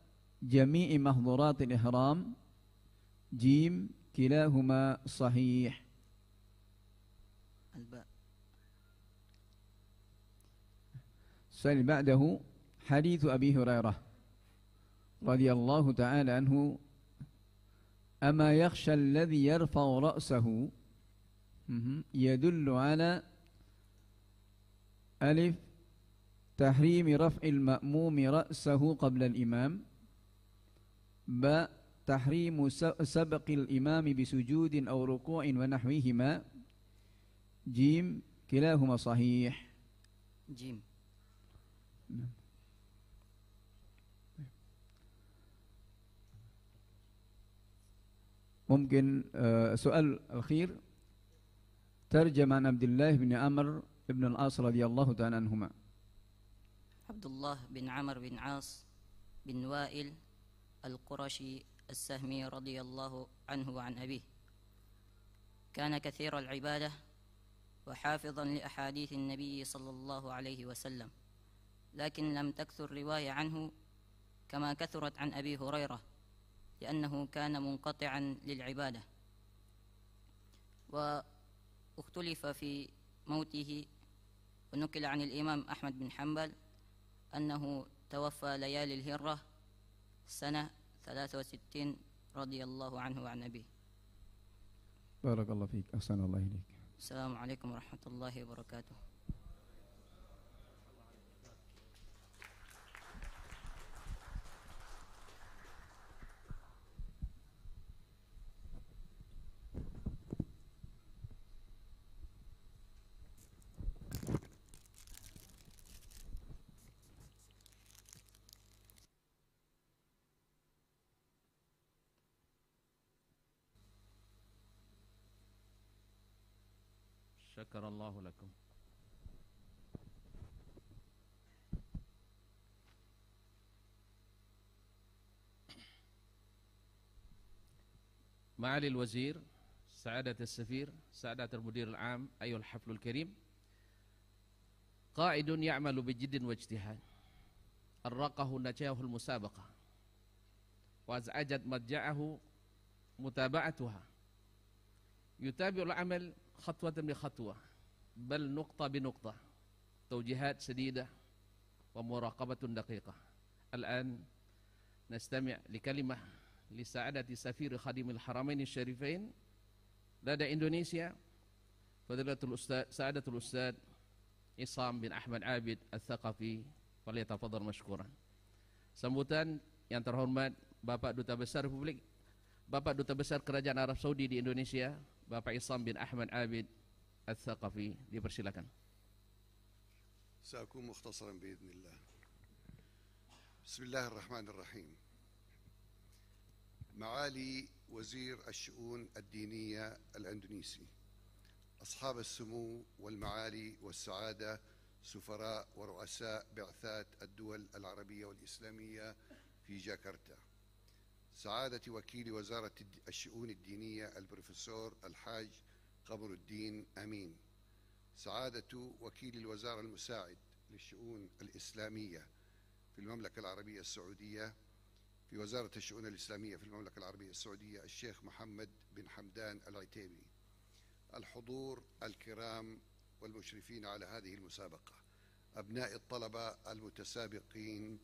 جميع محظورات الإحرام، جيم كلاهما صحيح. الباء. السؤال بعده حديث أبي هريرة رضي الله تعالى عنه أما يخشى الذي يرفع رأسه؟ يدل على ألف تحريم رفع المأموم رأسه قبل الإمام، باء تحريم سبق الإمام بسجود أو ركوع ونحوهما، جيم كلاهما صحيح. جيم. ممكن سؤال الأخير ترجمة عن عبد الله بن عمرو بن العاص رضي الله تعالى عنهما. عبد الله بن عمرو بن عاص بن وائل القرشي السهمي رضي الله عنه وعن أبيه، كان كثير العبادة وحافظا لأحاديث النبي صلى الله عليه وسلم، لكن لم تكثر رواية عنه كما كثرت عن أبي هريرة لأنه كان منقطعا للعبادة. واختلف في موته، ونقل عن الإمام أحمد بن حنبل أنه توفى ليالي الهرة سنة 63 رضي الله عنه وعن أبيه. بارك الله فيك، أحسن الله إليك. السلام عليكم ورحمة الله وبركاته. شكر الله لكم. معالي الوزير، سعادة السفير، سعادة المدير العام، أيها الحفل الكريم، قائد يعمل بجد واجتهاد أرقه نجاه المسابقة وأزعجت مضجعه متابعتها، يتابع العمل خطوة بخطوة بل نقطة بنقطة، توجيهات سديدة ومراقبة دقيقة. الآن نستمع لكلمة لسعادة سفير خادم الحرمين الشريفين لدى إندونيسيا فضيلة الأستاذ سعادة الأستاذ عصام bin Ahmad Abid Al-Thaqafi. Falyatafadhal mashkuran. Sambutan yang terhormat Bapak Duta Besar Republik, Bapak Duta Besar Kerajaan Arab Saudi di Indonesia, Bapak Isam bin Ahmad Abid Al-Thaqafi, dipersilakan. سأكون مختصرا بإذن الله. بسم الله الرحمن الرحيم. معالي وزير الشؤون الدينية الأندونيسي، أصحاب السمو والمعالي والسعادة، سفراء ورؤساء بعثات الدول العربية والإسلامية في جاكرتا، سعادة وكيل وزارة الشؤون الدينية البروفيسور الحاج قمر الدين أمين، سعادة وكيل الوزارة المساعد للشؤون الإسلامية في المملكة العربية السعودية في وزارة الشؤون الإسلامية في المملكة العربية السعودية الشيخ محمد بن حمدان العتيبي، الحضور الكرام والمشرفين على هذه المسابقة، أبناء الطلبة المتسابقين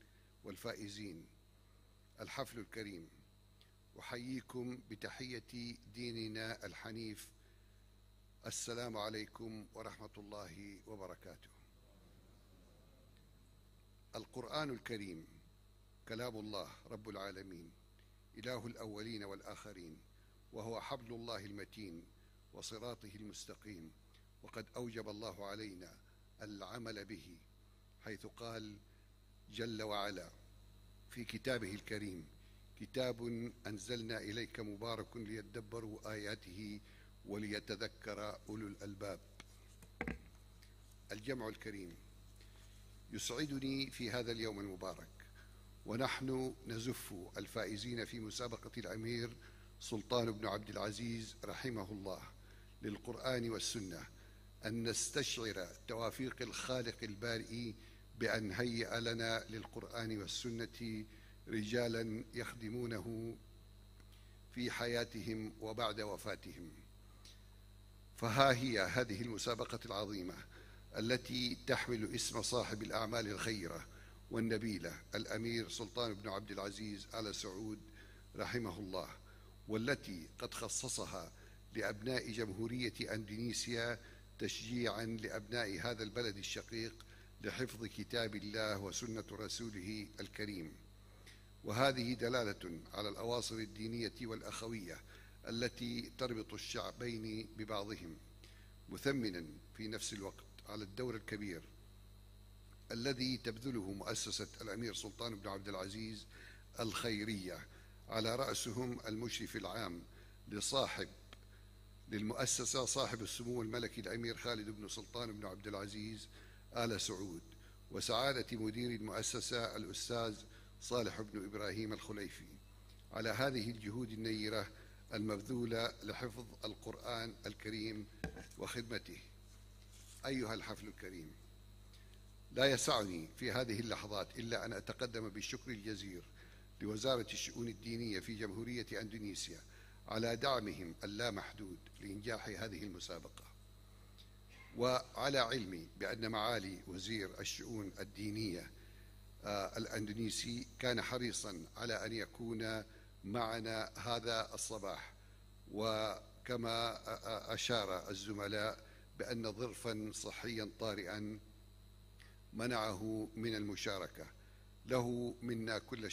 والفائزين، الحفل الكريم، أحييكم بتحية ديننا الحنيف، السلام عليكم ورحمة الله وبركاته. القرآن الكريم كلام الله رب العالمين، إله الأولين والآخرين، وهو حبل الله المتين وصراطه المستقيم، وقد أوجب الله علينا العمل به، حيث قال جل وعلا في كتابه الكريم: كتاب أنزلنا إليك مبارك ليدبروا آياته وليتذكر أولو الألباب. الجمع الكريم، يسعدني في هذا اليوم المبارك ونحن نزف الفائزين في مسابقة الأمير سلطان بن عبد العزيز رحمه الله للقرآن والسنة أن نستشعر توافيق الخالق البارئ بأن هيأ لنا للقرآن والسنة رجالا يخدمونه في حياتهم وبعد وفاتهم. فها هي هذه المسابقة العظيمة التي تحمل اسم صاحب الأعمال الخيرة والنبيلة الأمير سلطان بن عبد العزيز آل سعود رحمه الله، والتي قد خصصها لأبناء جمهورية أندونيسيا تشجيعا لأبناء هذا البلد الشقيق لحفظ كتاب الله وسنة رسوله الكريم. وهذه دلالة على الأواصر الدينية والأخوية التي تربط الشعبين ببعضهم، مثمنا في نفس الوقت على الدور الكبير الذي تبذله مؤسسة الأمير سلطان بن عبد العزيز الخيرية، على رأسهم المشرف العام للمؤسسة صاحب السمو الملكي الأمير خالد بن سلطان بن عبد العزيز آل سعود، وسعادة مدير المؤسسة الأستاذ صالح بن إبراهيم الخليفي، على هذه الجهود النيرة المبذولة لحفظ القرآن الكريم وخدمته. أيها الحفل الكريم، لا يسعني في هذه اللحظات إلا أن أتقدم بالشكر الجزير لوزارة الشؤون الدينية في جمهورية أندونيسيا على دعمهم اللامحدود لإنجاح هذه المسابقة، وعلى علمي بأن معالي وزير الشؤون الدينية الأندونيسي كان حريصا على أن يكون معنا هذا الصباح، وكما أشار الزملاء بأن ظرفا صحيا طارئا منعه من المشاركة. له منا كل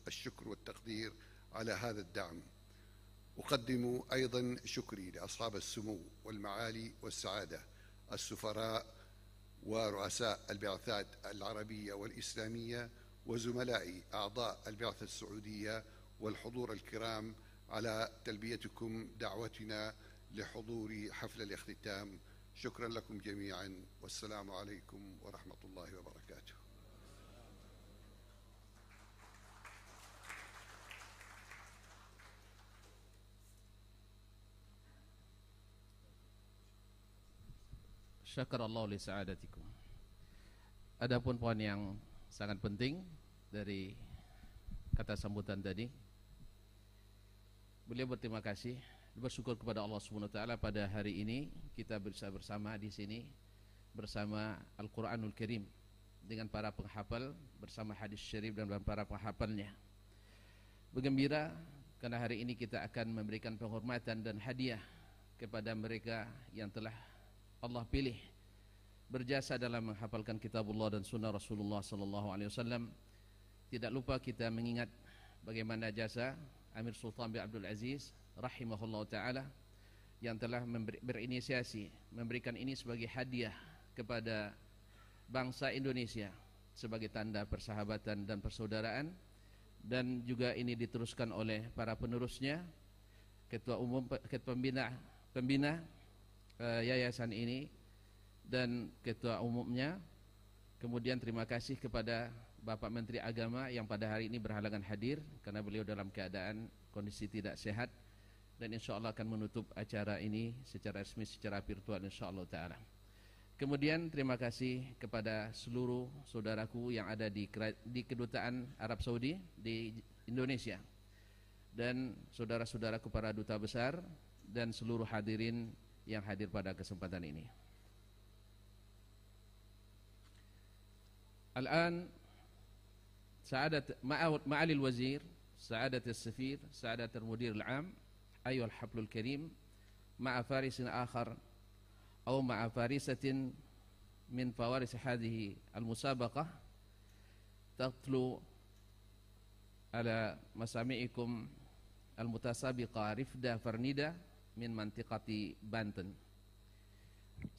الشكر والتقدير على هذا الدعم. أقدم أيضا شكري لأصحاب السمو والمعالي والسعادة، السفراء ورؤساء البعثات العربية والإسلامية، وزملائي أعضاء البعثة السعودية والحضور الكرام على تلبيتكم دعوتنا لحضور حفل الاختتام. شكرا لكم جميعا، والسلام عليكم ورحمة الله وبركاته. Syakarallahu li sa'adatikum. Adapun poin yang sangat penting dari kata sambutan tadi, beliau berterima kasih, bersyukur kepada Allah Subhanahu wa taala pada hari ini kita bisa bersama di sini bersama Al-Qur'anul Karim dengan para penghafal, bersama hadis syarif dan para penghafalnya. Bergembira karena hari ini kita akan memberikan penghormatan dan hadiah kepada mereka yang telah Allah pilih berjasa dalam menghafalkan kitabullah dan sunnah Rasulullah sallallahu alaihi wasallam. Tidak lupa kita mengingat bagaimana jasa Amir Sultan bin Abdul Aziz rahimahullah taala yang telah berinisiasi memberikan ini sebagai hadiah kepada bangsa Indonesia sebagai tanda persahabatan dan persaudaraan, dan juga ini diteruskan oleh para penerusnya, ketua umum, ketua pembina yayasan ini dan ketua umumnya. Kemudian terima kasih kepada Bapak Menteri Agama yang pada hari ini berhalangan hadir karena beliau dalam keadaan kondisi tidak sehat, dan insya Allah akan menutup acara ini secara resmi, secara virtual insya Allah ta'ala. Kemudian terima kasih kepada seluruh saudaraku yang ada di Kedutaan Arab Saudi di Indonesia, dan saudara-saudaraku para duta besar dan seluruh hadirin yang hadir pada kesempatan ini. Al-an سعادة معالي الوزير، سعادة السفير، سعادة المدير العام، أيها الحفل الكريم، مع فارس آخر أو مع فارسة من فوارس هذه المسابقة تطلو على مسامعكم المتسابقة رفدة فرنيدة من منطقة Banten.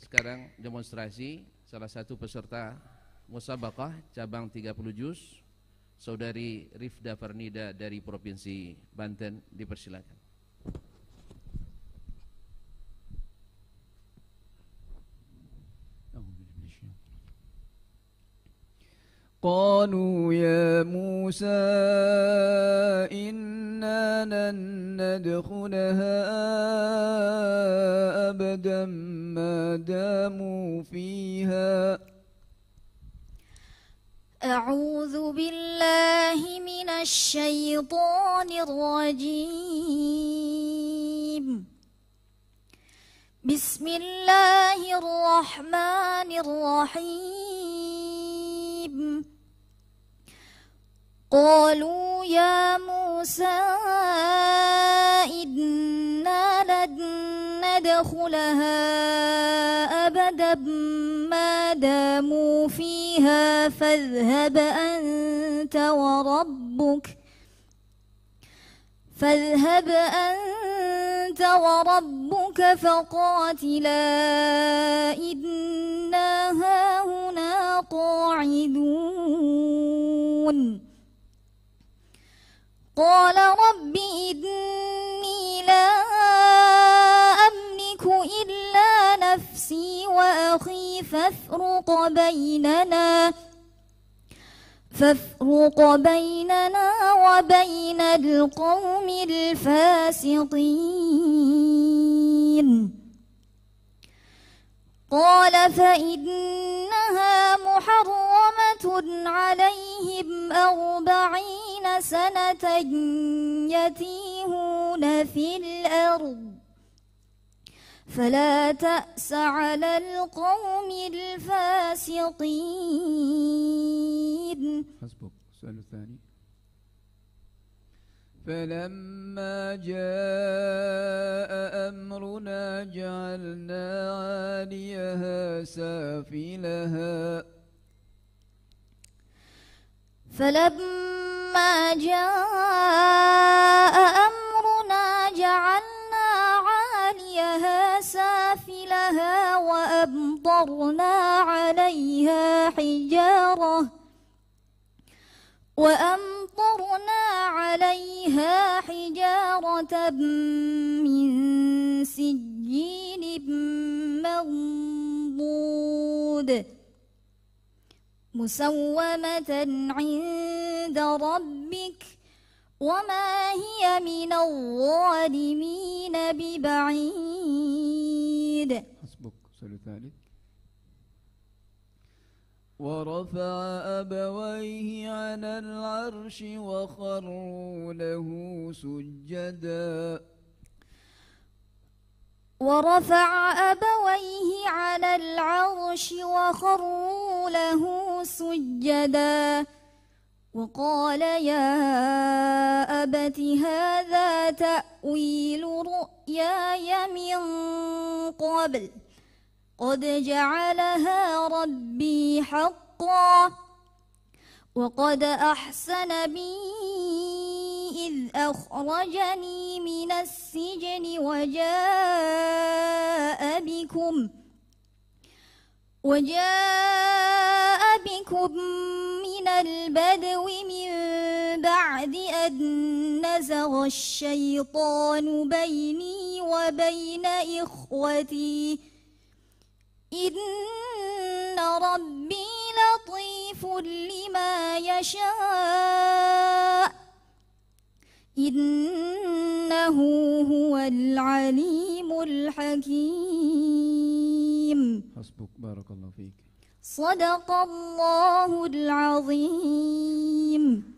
Sekarang demonstrasi salah satu peserta musabaqah cabang 30 juz, Saudari Rifda Farnida dari Provinsi Banten, dipersilakan. قالوا يا موسى إنا لن ندخلها أبدا ما داموا فيها. أعوذ بالله من الشيطان الرجيم. بسم الله الرحمن الرحيم. قالوا يا موسى إنا لن ندخلها أبدا ما داموا فيها فاذهب أنت وربك فقاتلا إنا هاهنا قاعدون. قال رب إني لا أملك إلا نفسي وأخي فافرق بيننا وبين القوم الفاسقين. قال فإنها محرمة عليهم 40 سنة يتيهون في الأرض فلا تأس على القوم الفاسقين. حسبك. السؤال الثاني. فلما جاء أمرنا جعلنا عاليها سافلها. فلما جاء أمرنا جعلنا عاليها سافلها وأمطرنا عليها حجارة من سجيل منضود مسومة عند ربك وما هي من الظالمين ببعيد. حسبك. السؤال الثالث. ورفع أبويه على العرش وخروا له سجدا. ورفع أبويه على العرش وخروا له سجدا وقال يا أبت هذا تأويل رؤياي من قبل قد جعلها ربي حقا وقد أحسن بي إذ أخرجني من السجن وجاء بكم من البدو من بعد أن نزغ الشيطان بيني وبين إخوتي إن ربي لطيف لما يشاء إنه هو العليم الحكيم. حسبك بارك الله فيك. صدق الله العظيم.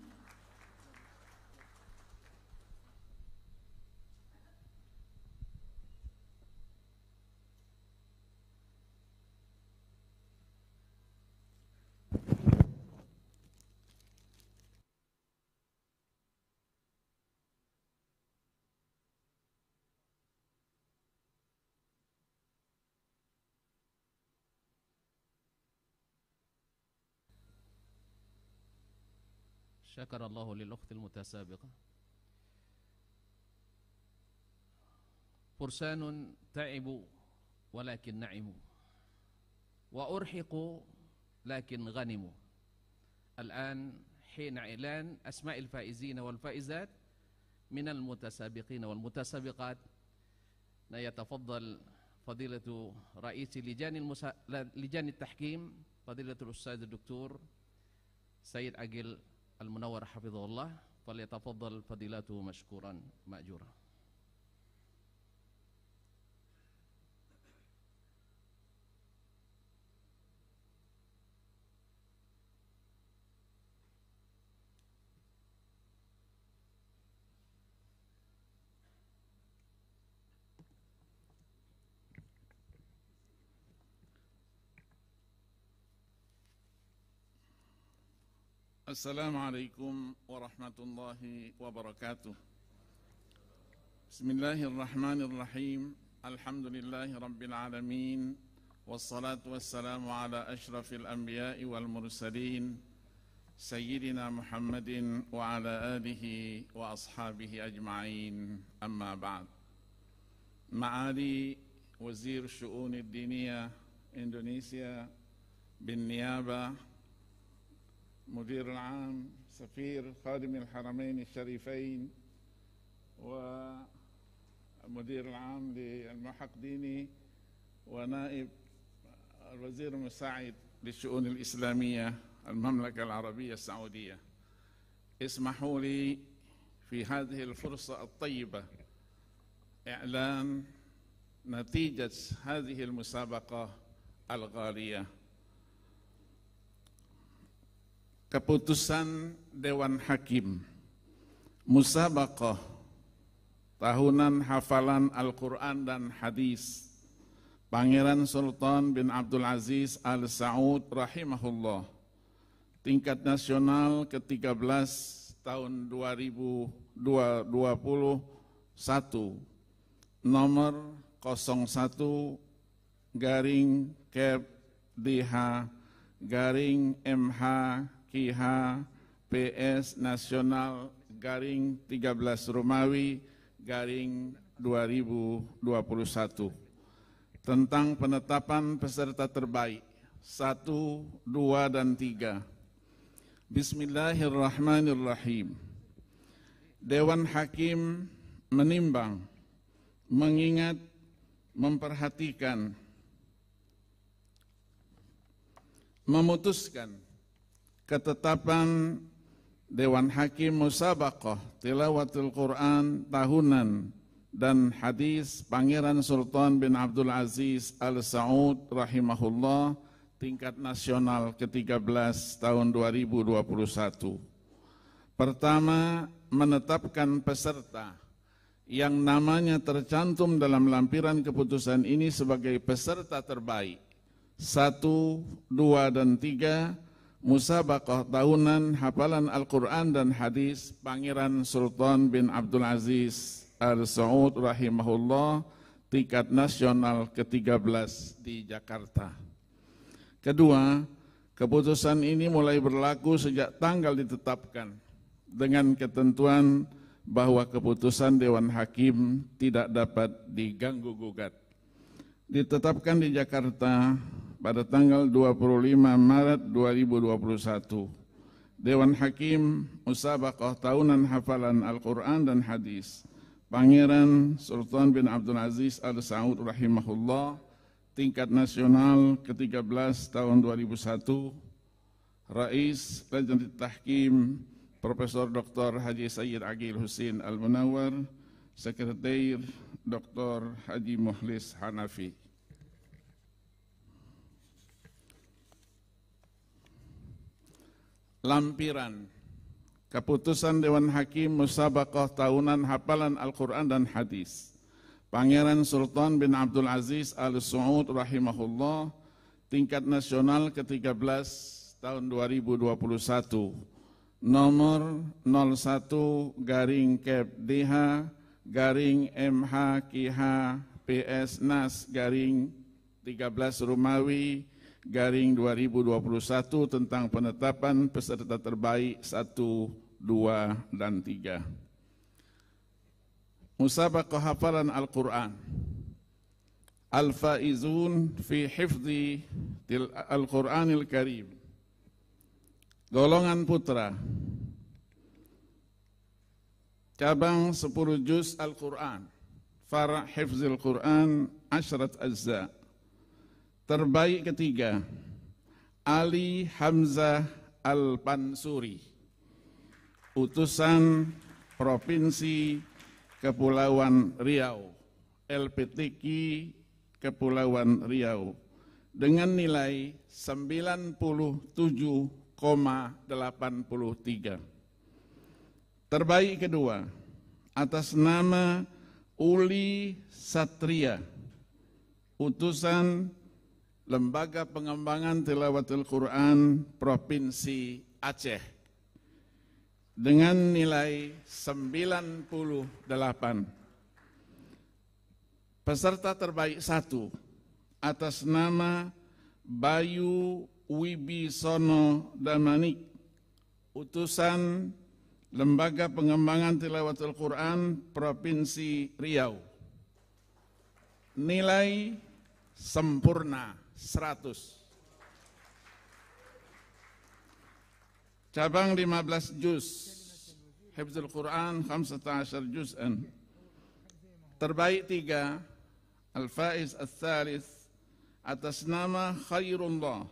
شكر الله للأخت المتسابقة. فرسان تعبوا ولكن نعموا، وأرحقوا لكن غنموا. الآن حين إعلان أسماء الفائزين والفائزات من المتسابقين والمتسابقات. يتفضل فضيلة رئيس لجان التحكيم فضيلة الأستاذ الدكتور سيد عقيل المنور حفظه الله، فليتفضل فضيلته مشكورا مأجورا. السلام عليكم ورحمة الله وبركاته. بسم الله الرحمن الرحيم. الحمد لله رب العالمين، والصلاة والسلام على أشرف الأنبياء والمرسلين سيدنا محمد وعلى آله وأصحابه أجمعين، أما بعد. معالي وزير الشؤون الدينية إندونيسيا بالنيابة، مدير العام، سفير خادم الحرمين الشريفين، ومدير العام للملحق الديني، ونائب الوزير المساعد للشؤون الإسلامية المملكة العربية السعودية، اسمحوا لي في هذه الفرصة الطيبة إعلان نتيجة هذه المسابقة الغالية. Keputusan Dewan Hakim Musabaqah Tahunan Hafalan Al-Quran dan Hadis Pangeran Sultan bin Abdul Aziz Al Saud rahimahullah, tingkat nasional ke-13 tahun 2021, nomor 01/DH/MH KH PS Nasional /13 Romawi /2021 tentang penetapan peserta terbaik 1, 2, dan 3. Bismillahirrahmanirrahim. Dewan Hakim menimbang, mengingat, memperhatikan, memutuskan ketetapan Dewan Hakim Musabaqah Tilawatul Quran Tahunan dan Hadis Pangeran Sultan bin Abdul Aziz Al Saud rahimahullah, tingkat nasional ke-13 tahun 2021. Pertama, menetapkan peserta yang namanya tercantum dalam lampiran keputusan ini sebagai peserta terbaik 1, 2, dan 3 Musabaqah Tahunan Hafalan Al-Quran dan Hadis Pangeran Sultan bin Abdul Aziz Al Saud rahimahullah, tingkat nasional ke-13 di Jakarta. Kedua, keputusan ini mulai berlaku sejak tanggal ditetapkan dengan ketentuan bahwa keputusan Dewan Hakim tidak dapat diganggu-gugat. Ditetapkan di Jakarta pada tanggal 25 Maret 2021. Dewan Hakim Musabaqah Tahunan Hafalan Al-Quran dan Hadis Pangeran Sultan bin Abdul Aziz Al Saud rahimahullah, tingkat nasional ke-13 tahun 2001. Rais Lajnah Tahkim Profesor Dr. Haji Sayyid Aqil Husin Al-Munawwar, Sekretariat Dr. Haji Mukhlis Hanafi. Lampiran Keputusan Dewan Hakim Musabaqah Tahunan Hafalan Al-Quran dan Hadis Pangeran Sultan bin Abdul Aziz Al Saud rahimahullah, tingkat nasional ke-13 tahun 2021, nomor 01-MH-PS-NAS-13 Rumawi 2021 tentang penetapan peserta terbaik 1, 2, dan 3. Musabaqah hafalan Al-Quran. Al-Faizun fi hifdhi Al-Quranil Karim. Golongan putra. Cabang 10 juz Al-Quran. Far' hifzil Quran 10 ajza. Terbaik ketiga, Ali Hamzah Al-Pansuri, utusan Provinsi Kepulauan Riau, LPTQ Kepulauan Riau, dengan nilai 97,83. Terbaik kedua, atas nama Uli Satria, utusan Lembaga Pengembangan Tilawatul Quran Provinsi Aceh, dengan nilai 98. Peserta terbaik 1 atas nama Bayu Wibisono Damanik, utusan Lembaga Pengembangan Tilawatul Quran Provinsi Riau, nilai sempurna 100. Cabang 15 juz Hifzul Quran 15 juz'an. Terbaik 3, Al-Faiz Al-Thalith, atas nama Khairullah,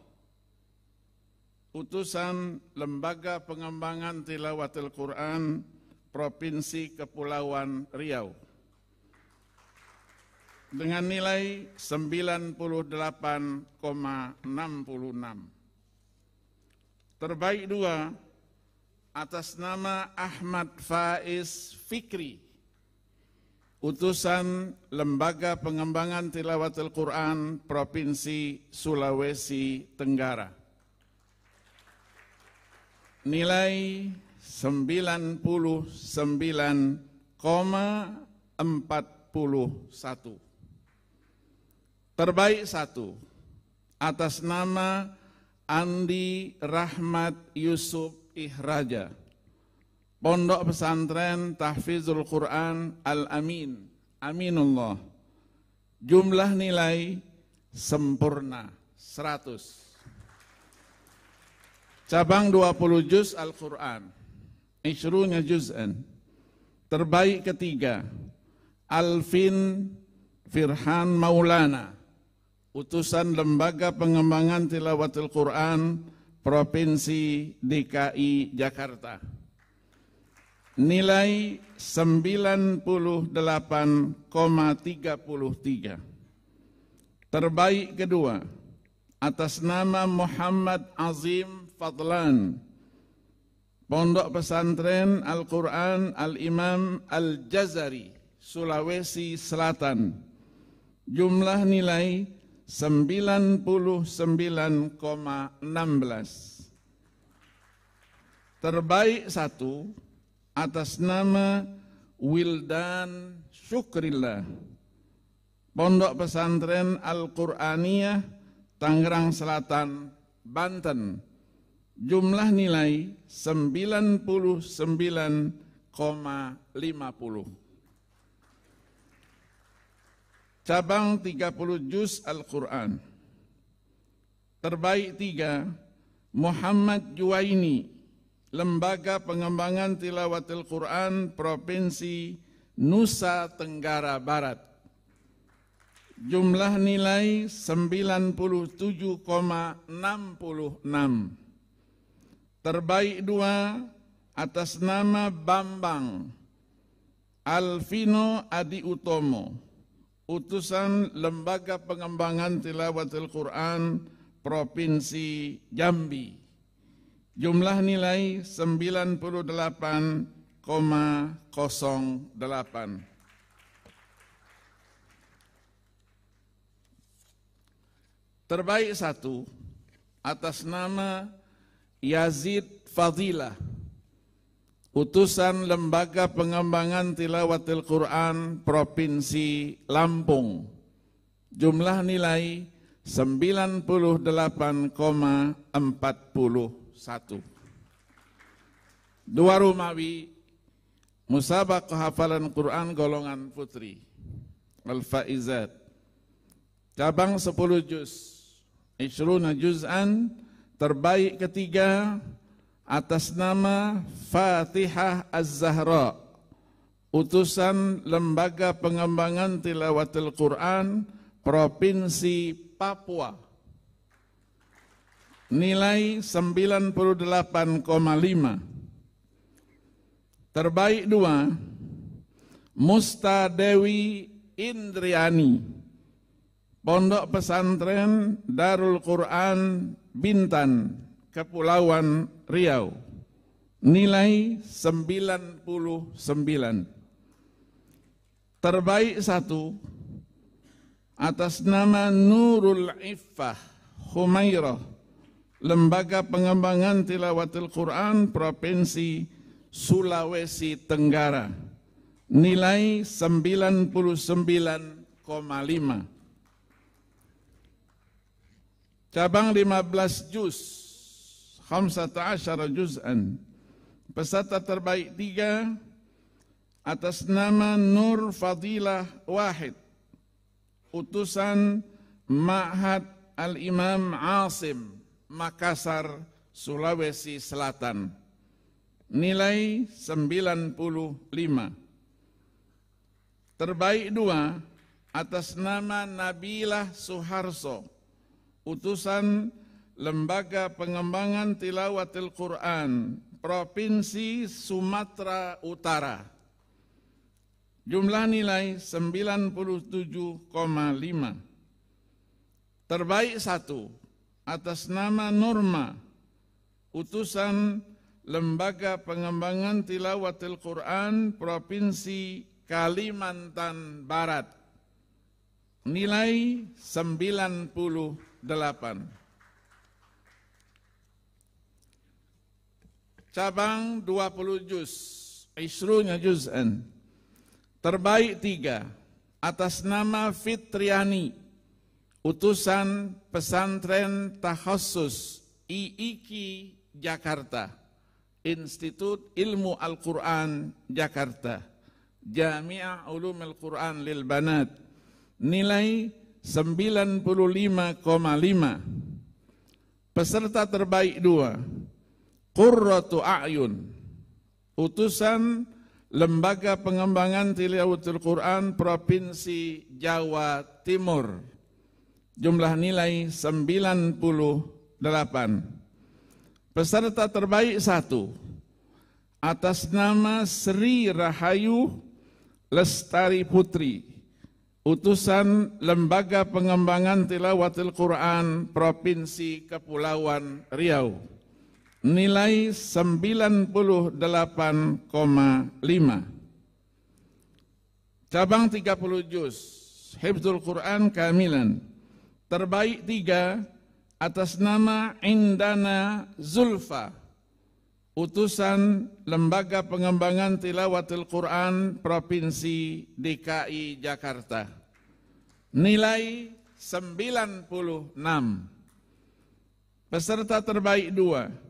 utusan Lembaga Pengembangan Tilawatul Quran Provinsi Kepulauan Riau, dengan nilai 98,66. Terbaik 2 atas nama Ahmad Faiz Fikri, utusan Lembaga Pengembangan Tilawatul Quran Provinsi Sulawesi Tenggara, nilai 99,41. Terbaik 1 atas nama Andi Rahmat Yusuf Ihraja, Pondok Pesantren Tahfizul Quran Al-Amin, Aminullah, jumlah nilai sempurna 100. Cabang 20 juz Al-Quran, 20 juz'an. Terbaik ketiga, Alvin Firhan Maulana, utusan Lembaga Pengembangan Tilawatul Quran Provinsi DKI Jakarta, nilai 98,33. Terbaik kedua atas nama Muhammad Azim Fadlan, Pondok Pesantren Al-Quran Al-Imam Al-Jazari, Sulawesi Selatan, jumlah nilai 99,16. Terbaik 1 atas nama Wildan Syukrillah, Pondok Pesantren Al-Quraniyah Tangerang Selatan, Banten, jumlah nilai 99,50. Cabang 30 juz Al-Quran, Terbaik 3, Muhammad Juwaini, Lembaga Pengembangan Tilawatil Quran Provinsi Nusa Tenggara Barat. Jumlah nilai 97,66. Terbaik 2 atas nama Bambang Alvino Adi Utomo, utusan Lembaga Pengembangan Tilawatil Quran Provinsi Jambi. Jumlah nilai 98,08. Terbaik 1 atas nama Yazid Fadilah, utusan Lembaga Pengembangan Tilawatil Quran Provinsi Lampung. Jumlah nilai 98,41. 2 Rumawi, Musabaqah Hafalan Quran golongan putri Al-Faizat, cabang 10 juz, 20 juz'an. Terbaik ketiga atas nama Fatihah Az-Zahra, utusan Lembaga Pengembangan Tilawatil Quran Provinsi Papua. Nilai 98,5. Terbaik 2, Musta Dewi Indriani, Pondok Pesantren Darul Quran Bintan, Kepulauan Riau. Nilai 99. Terbaik 1 atas nama Nurul Iffah Humairah, Lembaga Pengembangan Tilawatil Quran Provinsi Sulawesi Tenggara. Nilai 99,5. Cabang 15 juz, 15 juz'an. Peserta terbaik 3 atas nama Nur Fadilah Wahid, utusan Ma'had Al-Imam Asim, Makassar, Sulawesi Selatan. Nilai 95. Terbaik 2 atas nama Nabilah Suharso, utusan Lembaga Pengembangan Tilawatil Quran Provinsi Sumatera Utara. Jumlah nilai 97,5. Terbaik 1 atas nama Nurma, utusan Lembaga Pengembangan Tilawatil Quran Provinsi Kalimantan Barat. Nilai 98. Cabang 20 juz, 20 juz'an. Terbaik 3 atas nama Fitriani, utusan Pesantren Takhasus IIKI Jakarta, Institut Ilmu Al-Quran Jakarta, Jami'ah Ulumul Quran lil Banat. Nilai 95,5. Peserta terbaik 2, Qurratu A'yun, utusan Lembaga Pengembangan Tilawatil Quran Provinsi Jawa Timur. Jumlah nilai 98. Peserta terbaik 1 atas nama Sri Rahayu Lestari Putri, utusan Lembaga Pengembangan Tilawatil Quran Provinsi Kepulauan Riau. Nilai 98,5. Cabang 30 juz, Hifdzul Quran Kamilan. Terbaik 3 atas nama Indana Zulfa, utusan Lembaga Pengembangan Tilawatil Quran Provinsi DKI Jakarta. Nilai 96. Peserta terbaik 2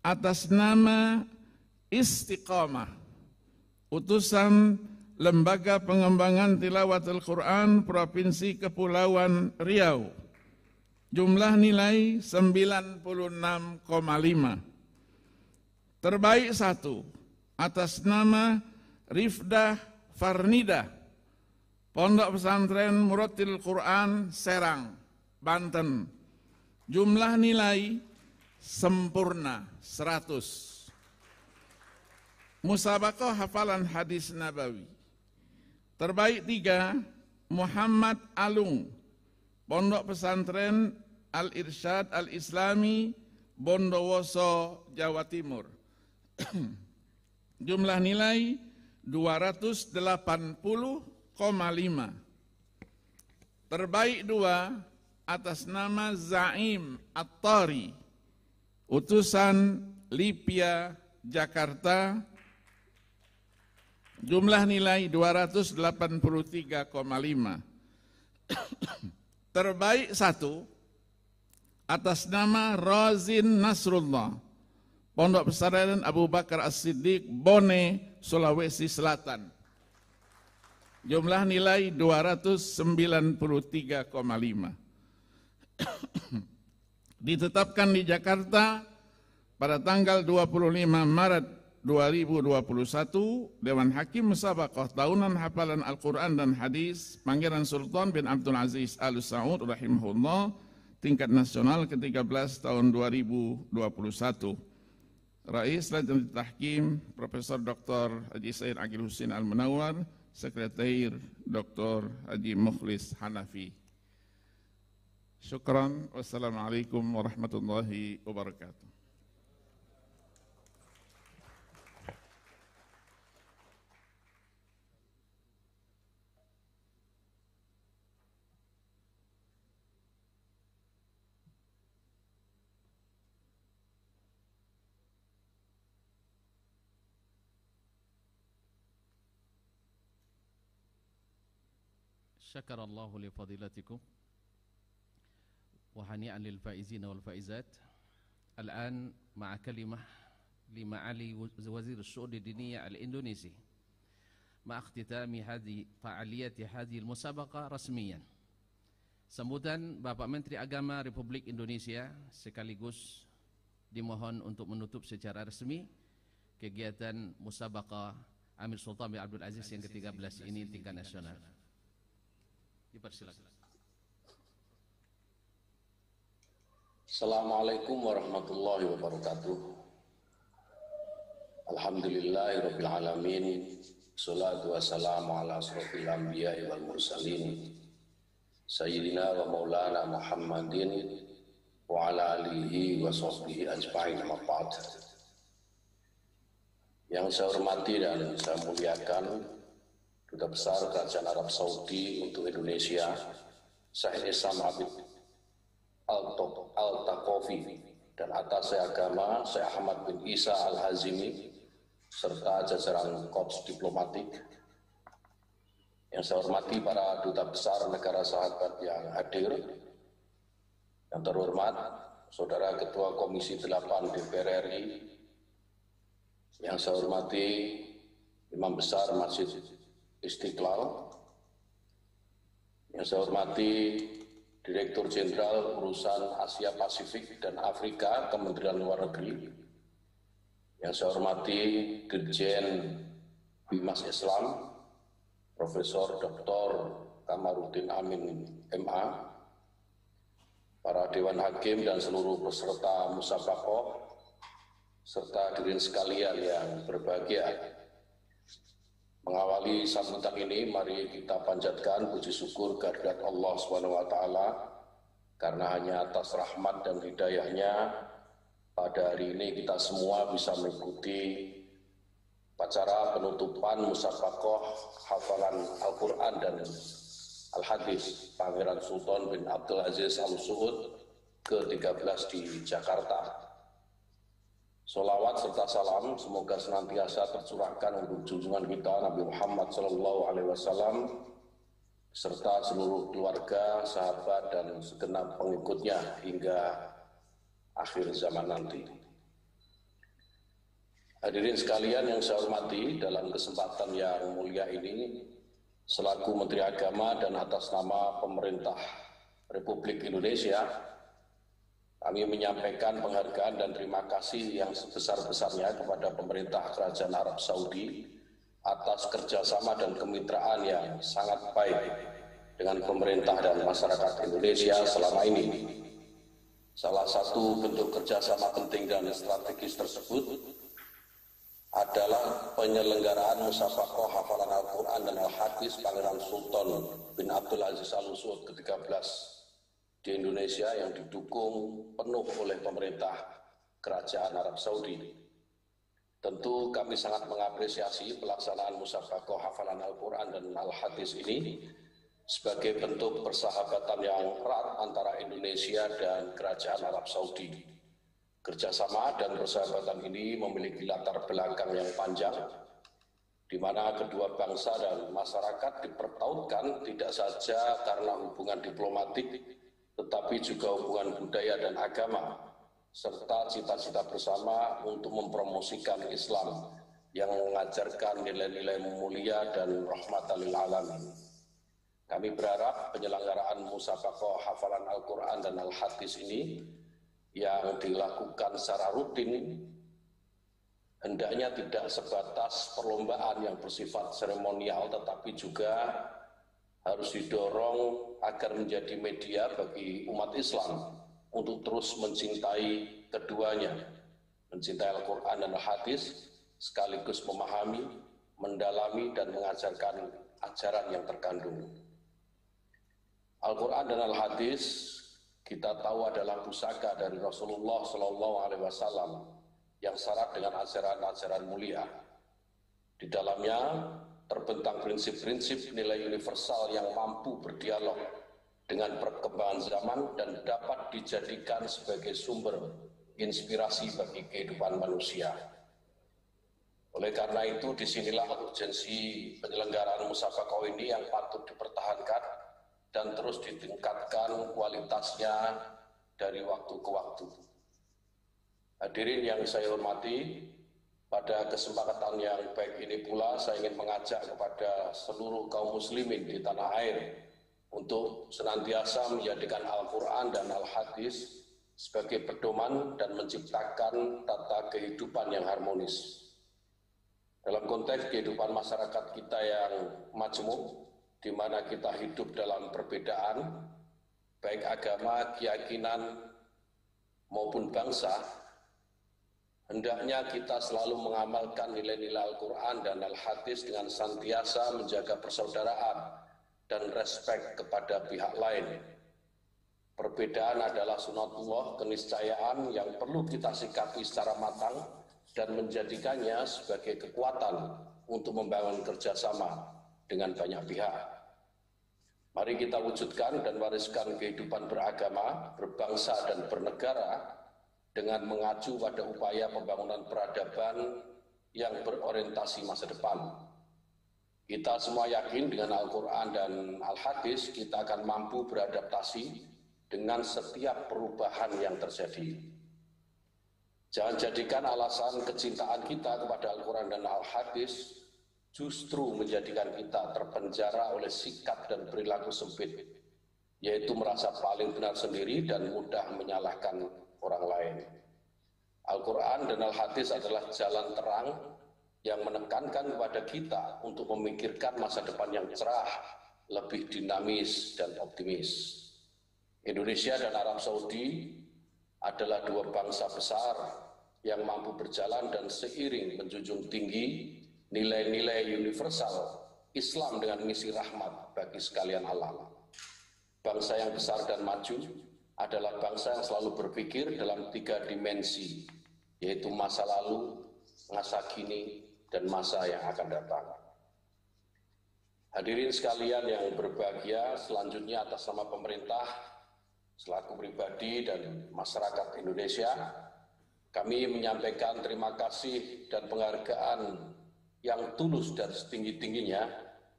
atas nama Istiqomah, utusan Lembaga Pengembangan Tilawatil Quran Provinsi Kepulauan Riau. Jumlah nilai 96,5. Terbaik 1 atas nama Rifdah Farnida, Pondok Pesantren Murattil Quran Serang, Banten. Jumlah nilai sempurna 100. Musabaqah hafalan hadis Nabawi. Terbaik 3 Muhammad Alung, Pondok Pesantren Al-Irsyad Al-Islami, Bondowoso, Jawa Timur. Jumlah nilai 280,5. Terbaik 2 atas nama Zaim At-Tari, utusan Lipia, Jakarta. Jumlah nilai 283,5. Terbaik 1 atas nama Rozin Nasrullah, Pondok Pesantren Abu Bakar As-Siddiq, Bone, Sulawesi Selatan. Jumlah nilai 293,5. Ditetapkan di Jakarta pada tanggal 25 Maret 2021, Dewan Hakim Musabaqah Tahunan Hafalan Al-Quran dan Hadis Pangeran Sultan bin Abdul Aziz Al Saud rahimahullah, tingkat nasional ke-13 tahun 2021. Rais Lajnah Tahkim Profesor Dr. Haji Said Aqil Husin Al-Munawwar, Sekretariat Dr. Haji Mukhlis Hanafi. Syukran. Wassalamualaikum warahmatullahi wabarakatuh. شكر الله لفضيلتكم وهنيئا للفائزين والفائزات. الآن مع كلمة لمعالي وزير الشؤون الدينية الإندونيسي مع اختتام فعاليات هذه المسابقة رسميا. Sambutan Bapak Menteri Agama Republik Indonesia sekaligus dimohon untuk menutup secara resmi kegiatan Musabaqah Amir Sultan bin Abdul Aziz yang ke-13 ini tingkat nasional. Dipersilakan. Assalamualaikum warahmatullahi wabarakatuh. Alhamdulillahirabbil alamin. Shalatu wassalamu ala asrofil anbiya'i wal mursalin. Sayyidina wa maulana Muhammadin wa ala alihi wa sahbihi ajma'in, amma ba'd. Yang saya hormati dan saya muliakan Duta Besar Kerajaan Arab Saudi untuk Indonesia, Syekh Isam Habib Al-Taqofi, dan atas agama Syekh Ahmad bin Isa Al-Hazimi, serta jajaran Korps Diplomatik. Yang saya hormati para Duta Besar negara sahabat yang hadir. Yang terhormat Saudara Ketua Komisi 8 DPR RI. Yang saya hormati Imam Besar Masjid Istiqlal. Yang saya hormati Direktur Jenderal Urusan Asia Pasifik dan Afrika Kementerian Luar Negeri. Yang saya hormati Dirjen Bimas Islam Profesor Dr. Kamarudin Amin MA, para Dewan Hakim dan seluruh peserta Musabaqah, serta hadirin sekalian yang berbahagia. Mengawali sambutan ini, mari kita panjatkan puji syukur kehadirat Allah SWT, karena hanya atas rahmat dan hidayahnya pada hari ini kita semua bisa mengikuti upacara penutupan Musabaqah Hafalan Al-Quran dan Al-Hadis Pangeran Sultan bin Abdul Aziz Al Saud ke-13 di Jakarta. Sholawat serta salam semoga senantiasa tercurahkan untuk junjungan kita Nabi Muhammad SAW serta seluruh keluarga, sahabat, dan segenap pengikutnya hingga akhir zaman nanti. Hadirin sekalian yang saya hormati, dalam kesempatan yang mulia ini, selaku Menteri Agama dan atas nama Pemerintah Republik Indonesia, Kami menyampaikan penghargaan dan terima kasih yang sebesar-besarnya kepada pemerintah Kerajaan Arab Saudi atas kerjasama dan kemitraan yang sangat baik dengan pemerintah dan masyarakat Indonesia selama ini. Salah satu bentuk kerjasama penting dan strategis tersebut adalah penyelenggaraan musabaqah hafalan Al-Quran dan Al-Hadis Pangeran Sultan bin Abdul Aziz Al Saud ke-13 di Indonesia yang didukung penuh oleh pemerintah Kerajaan Arab Saudi. Tentu kami sangat mengapresiasi pelaksanaan musabaqah hafalan Al-Quran dan Al-Hadis ini sebagai bentuk persahabatan yang erat antara Indonesia dan Kerajaan Arab Saudi. Kerjasama dan persahabatan ini memiliki latar belakang yang panjang, di mana kedua bangsa dan masyarakat dipertautkan tidak saja karena hubungan diplomatik, tetapi juga hubungan budaya dan agama, serta cita-cita bersama untuk mempromosikan Islam yang mengajarkan nilai-nilai mulia dan rahmatan lil alamin. Kami berharap penyelenggaraan musabaqah hafalan Al-Quran dan Al-Hadis ini yang dilakukan secara rutin hendaknya tidak sebatas perlombaan yang bersifat seremonial, tetapi juga harus didorong agar menjadi media bagi umat Islam untuk terus mencintai keduanya, mencintai Al-Quran dan Al-Hadis, sekaligus memahami, mendalami, dan mengajarkan ajaran yang terkandung. Al-Quran dan Al-Hadis kita tahu adalah pusaka dari Rasulullah SAW yang syarat dengan ajaran-ajaran mulia. Di dalamnya terbentang prinsip-prinsip nilai universal yang mampu berdialog dengan perkembangan zaman dan dapat dijadikan sebagai sumber inspirasi bagi kehidupan manusia. Oleh karena itu, disinilah urgensi penyelenggaraan musabaqah ini yang patut dipertahankan dan terus ditingkatkan kualitasnya dari waktu ke waktu. Hadirin yang saya hormati, pada kesempatan yang baik ini pula saya ingin mengajak kepada seluruh kaum muslimin di tanah air untuk senantiasa menjadikan Al-Quran dan Al-Hadis sebagai pedoman dan menciptakan tata kehidupan yang harmonis. Dalam konteks kehidupan masyarakat kita yang majmuk, di mana kita hidup dalam perbedaan, baik agama, keyakinan, maupun bangsa, hendaknya kita selalu mengamalkan nilai-nilai Al-Quran dan Al-Hadis dengan senantiasa menjaga persaudaraan dan respek kepada pihak lain. Perbedaan adalah sunatullah, keniscayaan yang perlu kita sikapi secara matang dan menjadikannya sebagai kekuatan untuk membangun kerjasama dengan banyak pihak. Mari kita wujudkan dan wariskan kehidupan beragama, berbangsa, dan bernegara dengan mengacu pada upaya pembangunan peradaban yang berorientasi masa depan. Kita semua yakin dengan Al-Quran dan Al-Hadis kita akan mampu beradaptasi dengan setiap perubahan yang terjadi. Jangan jadikan alasan kecintaan kita kepada Al-Quran dan Al-Hadis justru menjadikan kita terpenjara oleh sikap dan perilaku sempit, yaitu merasa paling benar sendiri dan mudah menyalahkan orang lain. Al-Quran dan Al-Hadis adalah jalan terang yang menekankan kepada kita untuk memikirkan masa depan yang cerah, lebih dinamis dan optimis. Indonesia dan Arab Saudi adalah dua bangsa besar yang mampu berjalan dan seiring menjunjung tinggi nilai-nilai universal Islam dengan misi rahmat bagi sekalian alam. Bangsa yang besar dan maju adalah bangsa yang selalu berpikir dalam 3 dimensi, yaitu masa lalu, masa kini, dan masa yang akan datang. Hadirin sekalian yang berbahagia, selanjutnya atas nama pemerintah, selaku pribadi dan masyarakat Indonesia, kami menyampaikan terima kasih dan penghargaan yang tulus dan setinggi-tingginya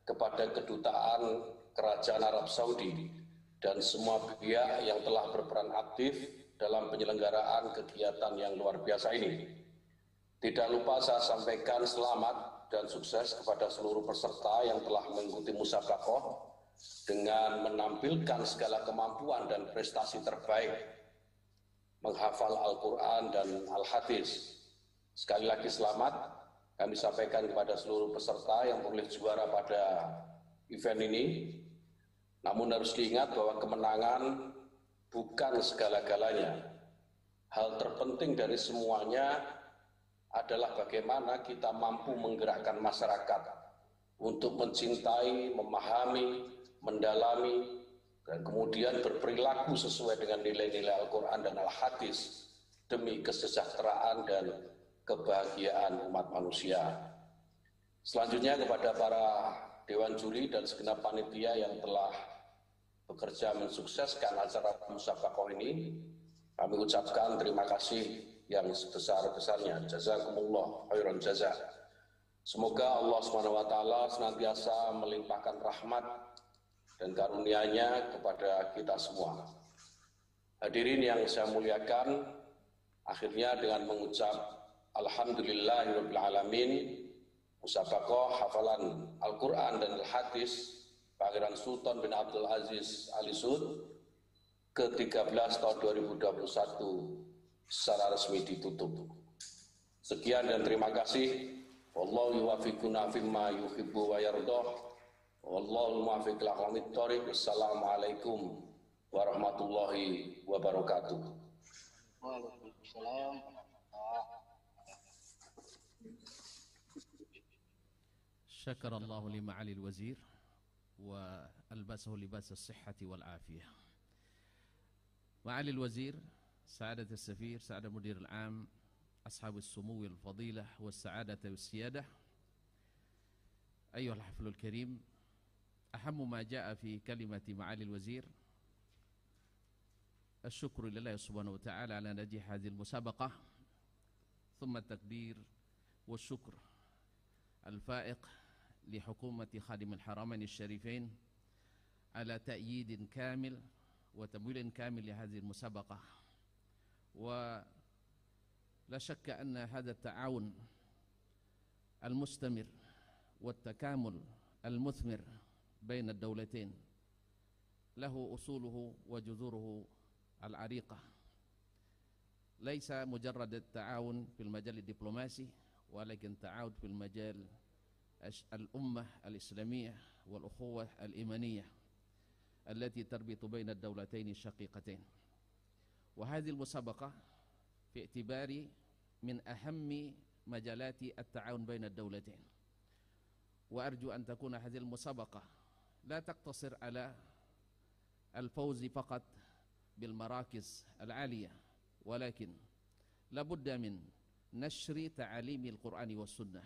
kepada Kedutaan Kerajaan Arab Saudi dan semua pihak yang telah berperan aktif dalam penyelenggaraan kegiatan yang luar biasa ini. Tidak lupa saya sampaikan selamat dan sukses kepada seluruh peserta yang telah mengikuti musabaqah dengan menampilkan segala kemampuan dan prestasi terbaik. menghafal Al-Quran dan Al-Hadis. Sekali lagi selamat kami sampaikan kepada seluruh peserta yang boleh juara pada event ini. Namun harus diingat bahwa kemenangan bukan segala-galanya. Hal terpenting dari semuanya adalah bagaimana kita mampu menggerakkan masyarakat untuk mencintai, memahami, mendalami, dan kemudian berperilaku sesuai dengan nilai-nilai Al-Quran dan Al-Hadis demi kesejahteraan dan kebahagiaan umat manusia. Selanjutnya kepada para Dewan Juri dan segenap panitia yang telah bekerja mensukseskan acara musabaqah ini, kami ucapkan terima kasih yang sebesar-besarnya. Jazakumullah khairan jazak. Semoga Allah SWT senantiasa melimpahkan rahmat dan karunia-Nya kepada kita semua. Hadirin yang saya muliakan, akhirnya dengan mengucap Alhamdulillahirabbil alamin, musabaqah hafalan Al-Quran dan Al-Hadis Pangeran Sultan bin Abdul Aziz Al Saud ke-13 tahun 2021 secara resmi ditutup. Sekian dan terima kasih. Wallahu yuwaffiquna fimma yuhibbu wa yardah. Wallahu muwaffiq ila aqwamit thoriq. Assalamualaikum warahmatullahi wabarakatuh. Waalaikumsalam. شكر الله لمعالي الوزير وألبسه لباس الصحة والعافية. معالي الوزير، سعادة السفير، سعادة المدير العام، أصحاب السمو والفضيلة والسعادة والسيادة، أيها الحفل الكريم، أهم ما جاء في كلمة معالي الوزير الشكر لله سبحانه وتعالى على نجاح هذه المسابقة، ثم التقدير والشكر الفائق لحكومة خادم الحرمين الشريفين على تأييد كامل وتمويل كامل لهذه المسابقة. ولا شك أن هذا التعاون المستمر والتكامل المثمر بين الدولتين له أصوله وجذوره العريقة، ليس مجرد التعاون في المجال الدبلوماسي، ولكن تعاون في المجال الأمة الإسلامية والأخوة الإيمانية التي تربط بين الدولتين الشقيقتين. وهذه المسابقة في اعتباري من أهم مجالات التعاون بين الدولتين، وأرجو أن تكون هذه المسابقة لا تقتصر على الفوز فقط بالمراكز العالية، ولكن لابد من نشر تعاليم القرآن والسنة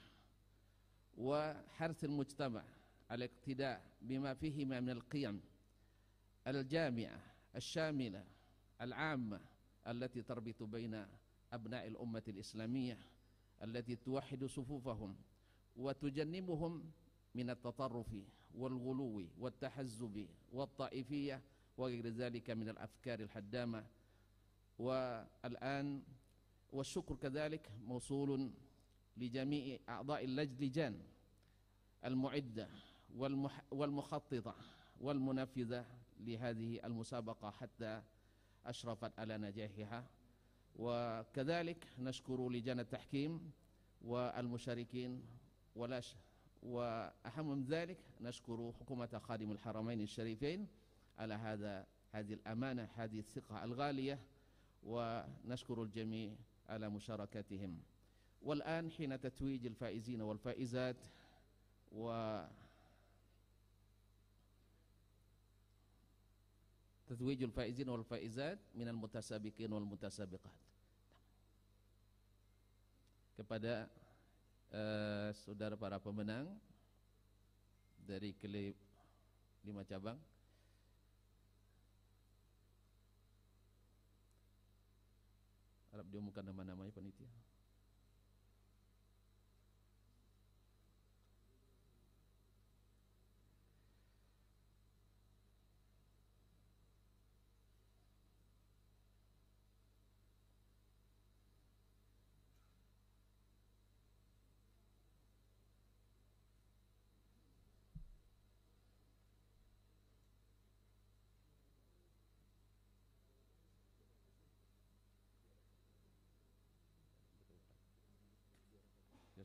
وحرث المجتمع على الاقتداء بما فيهما من القيم الجامعة الشاملة العامة التي تربط بين أبناء الأمة الإسلامية، التي توحد صفوفهم وتجنبهم من التطرف والغلو والتحزب والطائفية وغير ذلك من الأفكار الهدامة. والآن والشكر كذلك موصول لجميع أعضاء اللجان المعدة والمخططة والمنفذة لهذه المسابقة حتى أشرفت على نجاحها. وكذلك نشكر لجان التحكيم والمشاركين، وأهم من ذلك نشكر حكومة خادم الحرمين الشريفين على هذه الأمانة، هذه الثقة الغالية، ونشكر الجميع على مشاركتهم. والآن حين تتويج الفائزين والفائزات تتويج الفائزين والفائزات من المتسابقين والمتسابقات. Kepada saudara para pemenang dari klub 5 cabang, harap diumumkan nama-namanya panitia.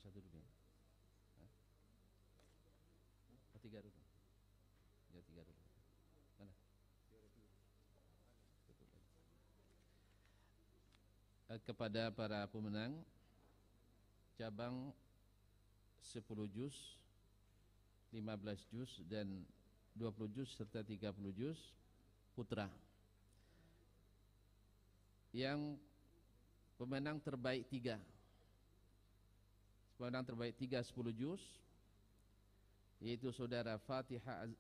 satu dulu ya. Oh, tiga dulu. Ya, tiga dulu. Mana? Kepada para pemenang cabang 10 juz, 15 juz dan 20 juz serta 30 juz putra. Yang pemenang terbaik 3. Pemenang terbaik 3 10 juz yaitu saudara Fatihah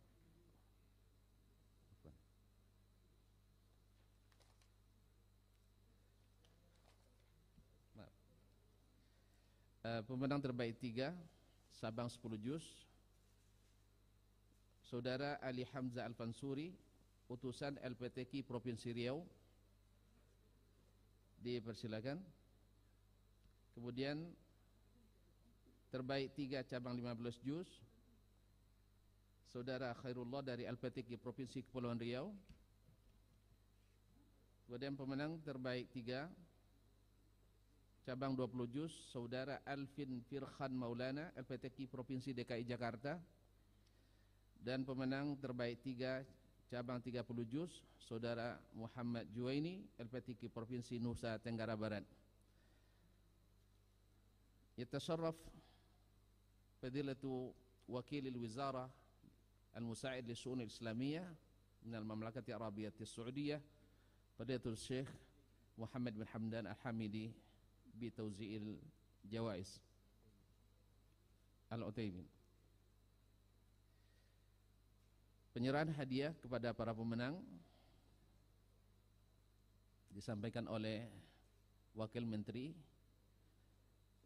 pemenang terbaik 3 Sabang 10 juz saudara Ali Hamzah Al-Fansuri, utusan LPTQ Provinsi Riau. Dipersilakan. Kemudian terbaik 3 cabang 15 juz saudara Khairullah dari LPTQ Provinsi Kepulauan Riau. Kemudian pemenang terbaik 3 cabang 20 juz saudara Alvin Firkhan Maulana, LPTQ Provinsi DKI Jakarta. Dan pemenang terbaik 3 cabang 30 juz saudara Muhammad Juwaini, LPTQ Provinsi Nusa Tenggara Barat. Yatasarraf Fadilatu Wakil Al-Wizarah Al-Musa'id Li-Shu'un Al-Islamiyah min Al-Mamlakati Arabiyyah As-Saudiyah Fadilatul Syekh Muhammad bin Hamdan Al-Hamidi bi Tauzi'il Jawaiz Al-Utsaimin. Penyerahan hadiah kepada para pemenang disampaikan oleh Wakil Menteri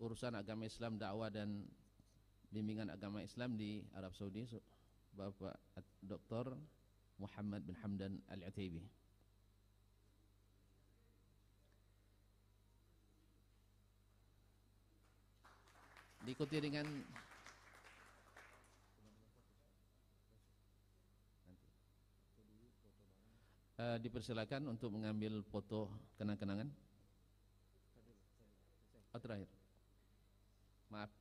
Urusan Agama Islam, Dakwah dan Bimbingan Agama Islam di Arab Saudi, Bapak Dr. Muhammad bin Hamdan Al-Utsaimin. Diikuti dengan dipersilakan untuk mengambil foto kenang-kenangan. Oh, terakhir. Maaf.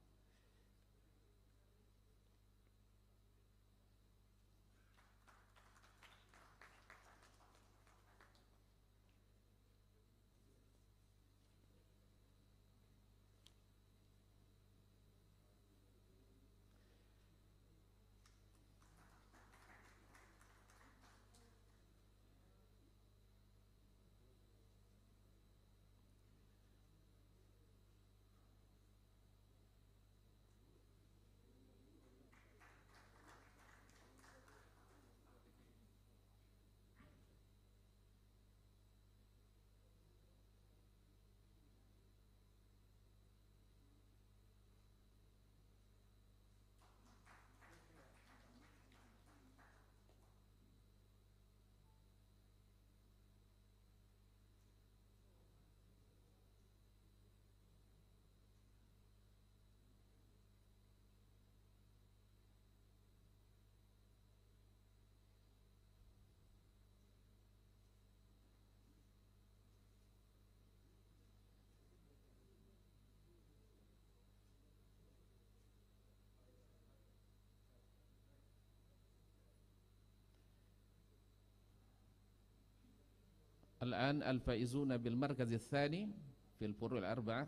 Al-an al-faizuna bil markaz ats-tsani fil furu' al-arba'ah.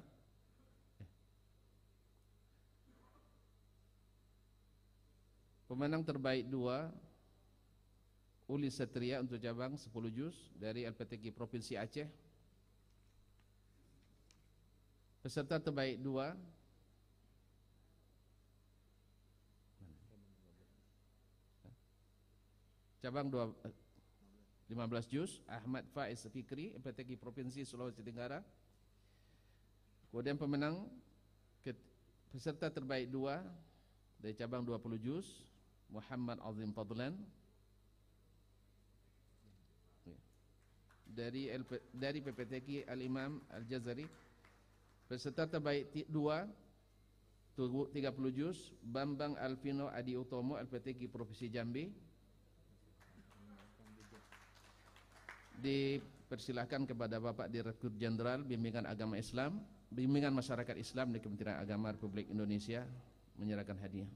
Pemenang terbaik 2 Uli Satria untuk cabang 10 juz dari LPTQ Provinsi Aceh. Peserta terbaik 2 cabang 15 juz Ahmad Faiz Fikri, LPTQ Provinsi Sulawesi Tenggara. Kemudian pemenang peserta terbaik 2 dari cabang 20 juz Muhammad Azim Fadlan dari PPTQ Al-Imam Al-Jazari. Peserta terbaik 2 30 juz Bambang Alvino Adi Utomo, LPTQ Provinsi Jambi. Dipersilahkan kepada Bapak Direktur Jenderal Bimbingan Agama Islam Bimbingan Masyarakat Islam di Kementerian Agama Republik Indonesia menyerahkan hadiah.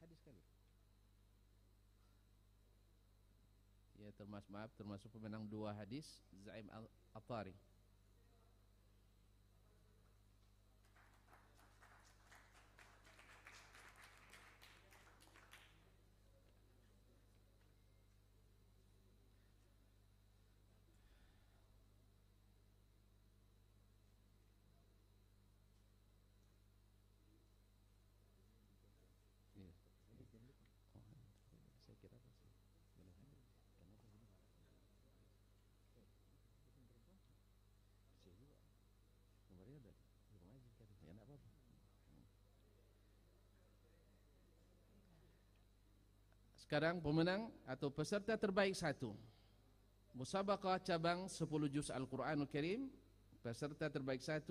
Hadis kali. Ya, termasuk pemenang 2 hadis Zaim Al-Athari. Saya kira pasti belum ada. Kenapa begini? Saya juga kemarin ada di rumah aja kan, ya enggak apa-apa. Sekarang pemenang atau peserta terbaik 1 Musabaqah cabang 10 juz Al-Quranul Karim. Peserta terbaik 1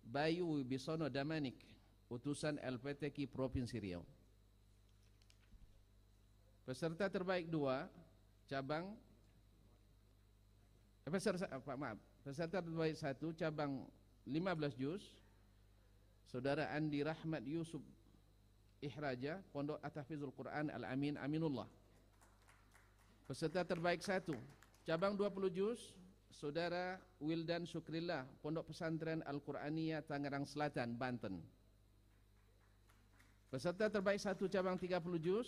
Bayu Wibisono Damanik, utusan LPTQ Provinsi Riau. Peserta terbaik 2 cabang peserta terbaik 1 cabang 15 juz Saudara Andi Rahmat Yusuf Ihraja, Pondok At-Tahfizul Quran Al-Amin Aminullah. Peserta terbaik 1 cabang 20 juz Saudara Wildan Syukrillah, Pondok Pesantren Al-Quraniyah Tangerang Selatan, Banten. Peserta terbaik 1 cabang 30 juz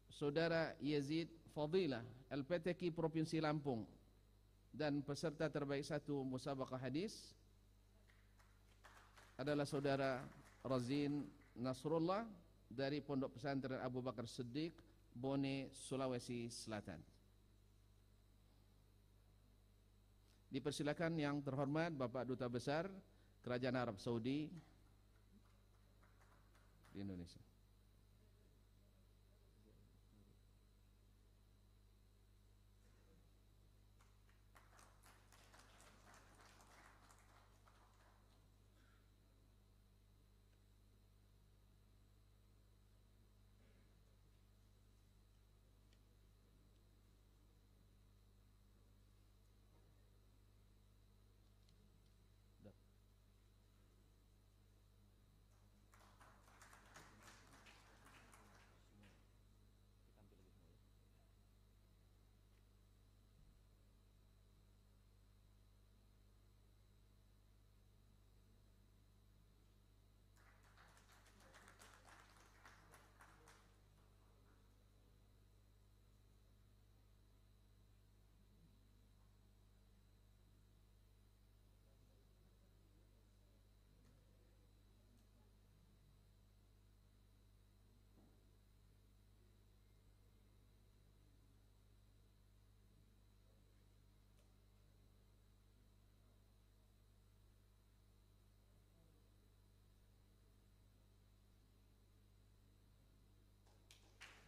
Saudara Yazid Fadilah, LPTQ Provinsi Lampung. Dan peserta terbaik 1 Musabaqah Hadis adalah Saudara Razin Nasrullah dari Pondok Pesantren Abu Bakar Siddiq, Bone, Sulawesi Selatan. Dipersilakan yang terhormat Bapak Duta Besar Kerajaan Arab Saudi di Indonesia.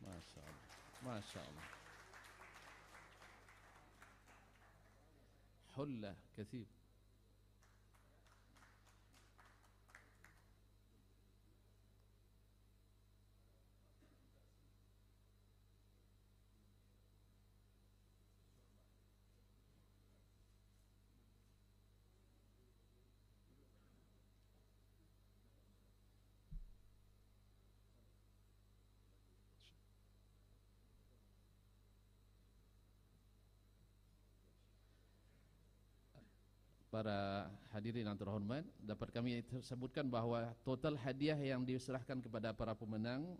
Masya Allah, Masya Allah. Hullah kathir. Para hadirin yang terhormat, dapat kami sebutkan bahwa total hadiah yang diserahkan kepada para pemenang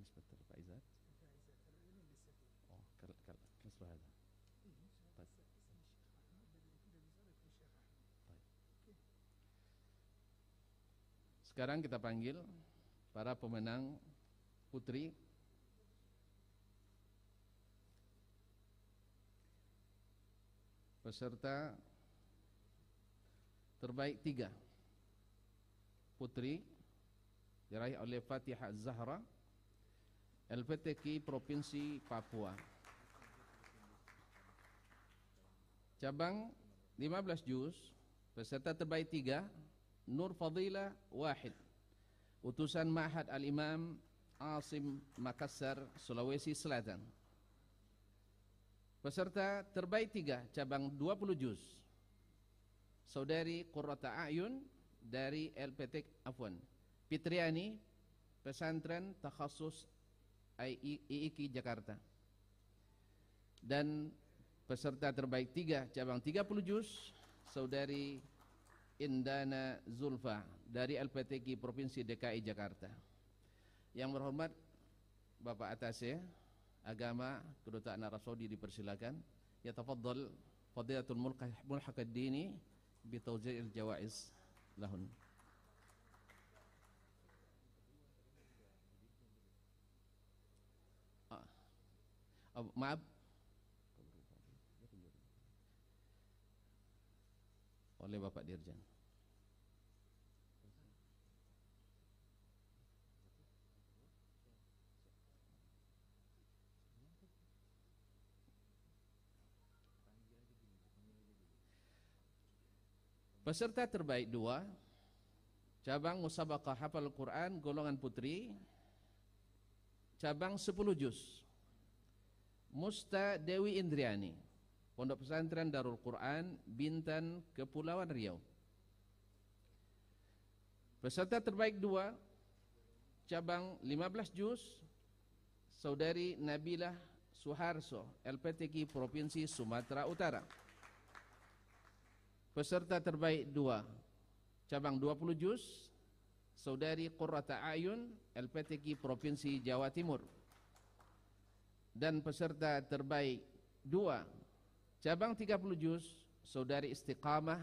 Inspektur Pak Izzat. Oh, كسر هذا. طيب. Sekarang kita panggil para pemenang putri. Peserta terbaik 3 putri diraih oleh Fatihah Zahra, LPTQ Provinsi Papua. Cabang 15 juz, peserta terbaik 3 Nur Fadila Wahid, utusan Ma'had Al-Imam Asim Makassar, Sulawesi Selatan. Peserta terbaik 3 cabang 20 juz, Saudari Qurrata A'yun dari Fitriani, Pesantren Takhasus IIQ Jakarta. Dan peserta terbaik 3 cabang 30 juz, Saudari Indana Zulfa dari LPTQ Provinsi DKI Jakarta. Yang berhormat Bapak Atasya Agama Kedutaan Arab Saudi dipersilakan. Ya tafaddal Fadilatul Mulhaq ad-Dini bi tawzi'il jawaiz lahun. Maaf, oleh Bapak Dirjan. Peserta terbaik 2 cabang musabaqah hafal Quran golongan putri, cabang 10 juz, Musta Dewi Indriani, Pondok Pesantren Darul Quran Bintan, Kepulauan Riau. Peserta terbaik 2 cabang 15 juz, Saudari Nabilah Suharso, LPTQ Provinsi Sumatera Utara. Peserta terbaik 2 cabang 20 juz, Saudari Qurrata A'yun, LPTQ Provinsi Jawa Timur. Dan peserta terbaik 2 cabang 30 juz, Saudari Istiqamah,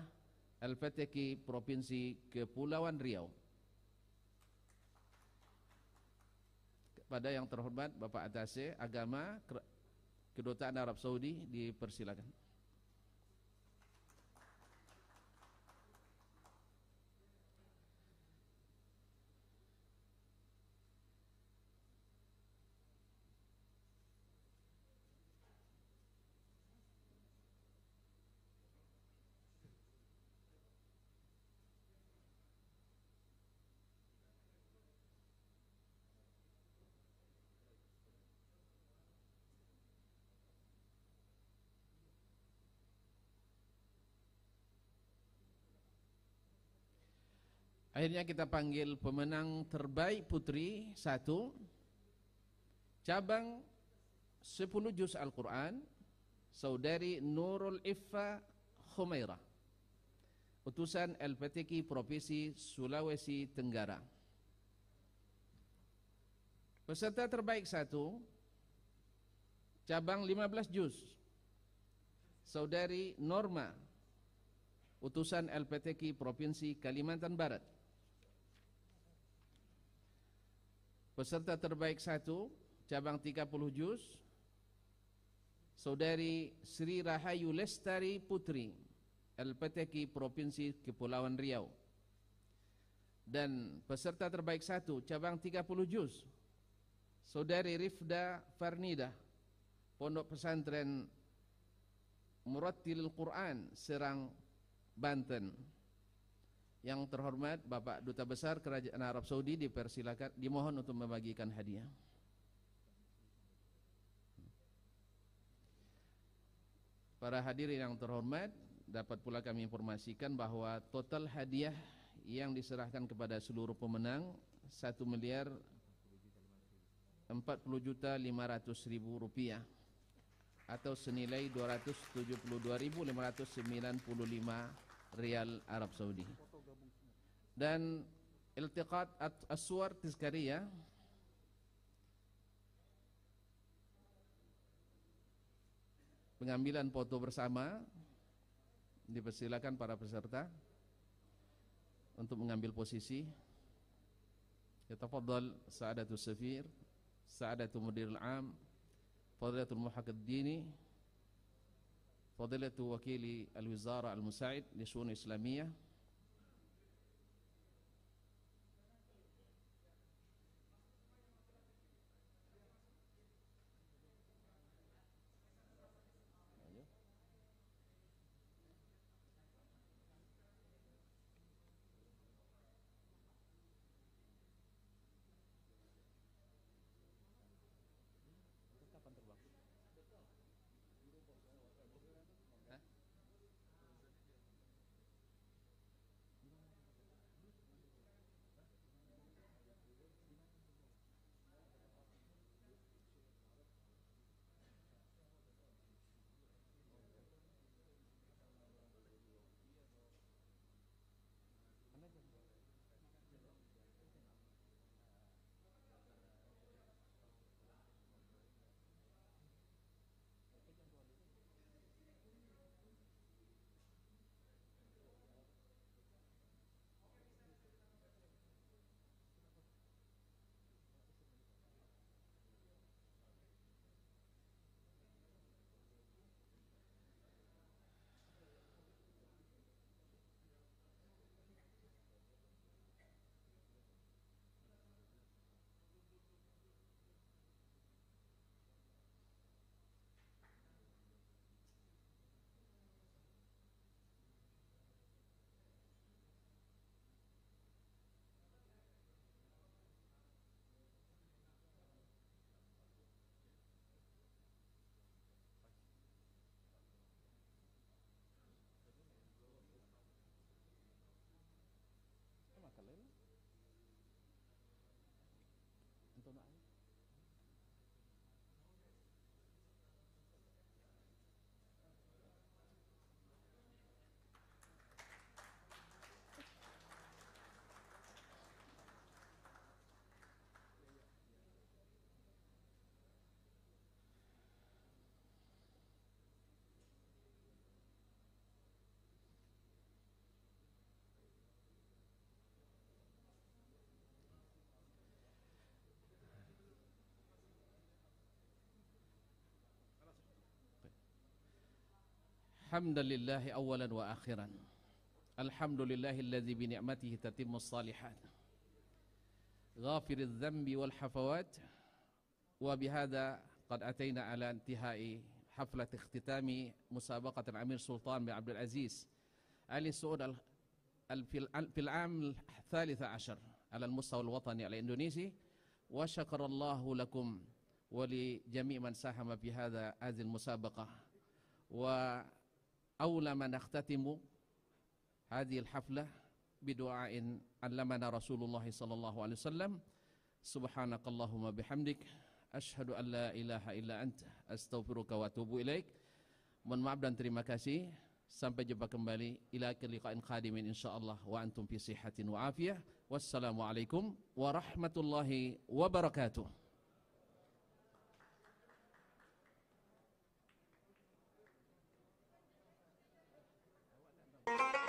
LPTQ Provinsi Kepulauan Riau. Kepada yang terhormat Bapak Atasya Agama Kedutaan Arab Saudi dipersilakan. Akhirnya kita panggil pemenang terbaik putri 1 cabang 10 juz Al-Quran, Saudari Nurul Iffa Khumairah, utusan LPTQ Provinsi Sulawesi Tenggara. Peserta terbaik 1 cabang 15 juz, Saudari Norma, utusan LPTQ Provinsi Kalimantan Barat. Peserta terbaik 1 cabang 30 juz, Saudari Sri Rahayu Lestari Putri, LPTQ Provinsi Kepulauan Riau. Dan peserta terbaik 1 cabang 30 juz, Saudari Rifda Farnida, Pondok Pesantren Murattilil Quran Serang, Banten. Yang terhormat Bapak Duta Besar Kerajaan Arab Saudi dipersilakan, dimohon untuk membagikan hadiah. Para hadirin yang terhormat, dapat pula kami informasikan bahwa total hadiah yang diserahkan kepada seluruh pemenang 1.40.500.000 rupiah atau senilai 272.595 rial Arab Saudi. Dan iltiqat as-suwar tizkariyah pengambilan foto bersama. Dipersilakan para peserta untuk mengambil posisi. Yatafaddal Sa'adatul Safir, Sa'adatul Mudirul Am, Fadilatul Muhakkik Dini, Fadilatul Wakili Al-Wizara Al-Musa'id li Syu'un Islamiyah. Hamdalillah awalan wa akhiran. Alhamdulillahilladzi bi ni'matihi tatimmus shalihat. Ghafiriz dzambi wal hafawat. Wa bihadza qad ataina ala intihai haflat ikhtitami musabaqat al-Amir Sultan bin Abdul Aziz Ali Saud fil am al-13 ala al-mustawa al-watani al-Indonesia. Wa syakarallahu lakum wa li jami' man sahama fi hadha hadhihi al-musabaqah. Wa أول ما نختتم هذه الحفلة بدعاء علمنا رسول الله صلى الله عليه وسلم سبحانك اللهم بحمدك أشهد أن لا إله إلا أنت أستغفرك وأتوب إليك. Mohon maaf dan terima kasih. Sampai jumpa kembali ila liqa'in qadimin insyaallah wa antum fi sihatin wa afiyah. Wassalamualaikum warahmatullahi wabarakatuh. Thank you.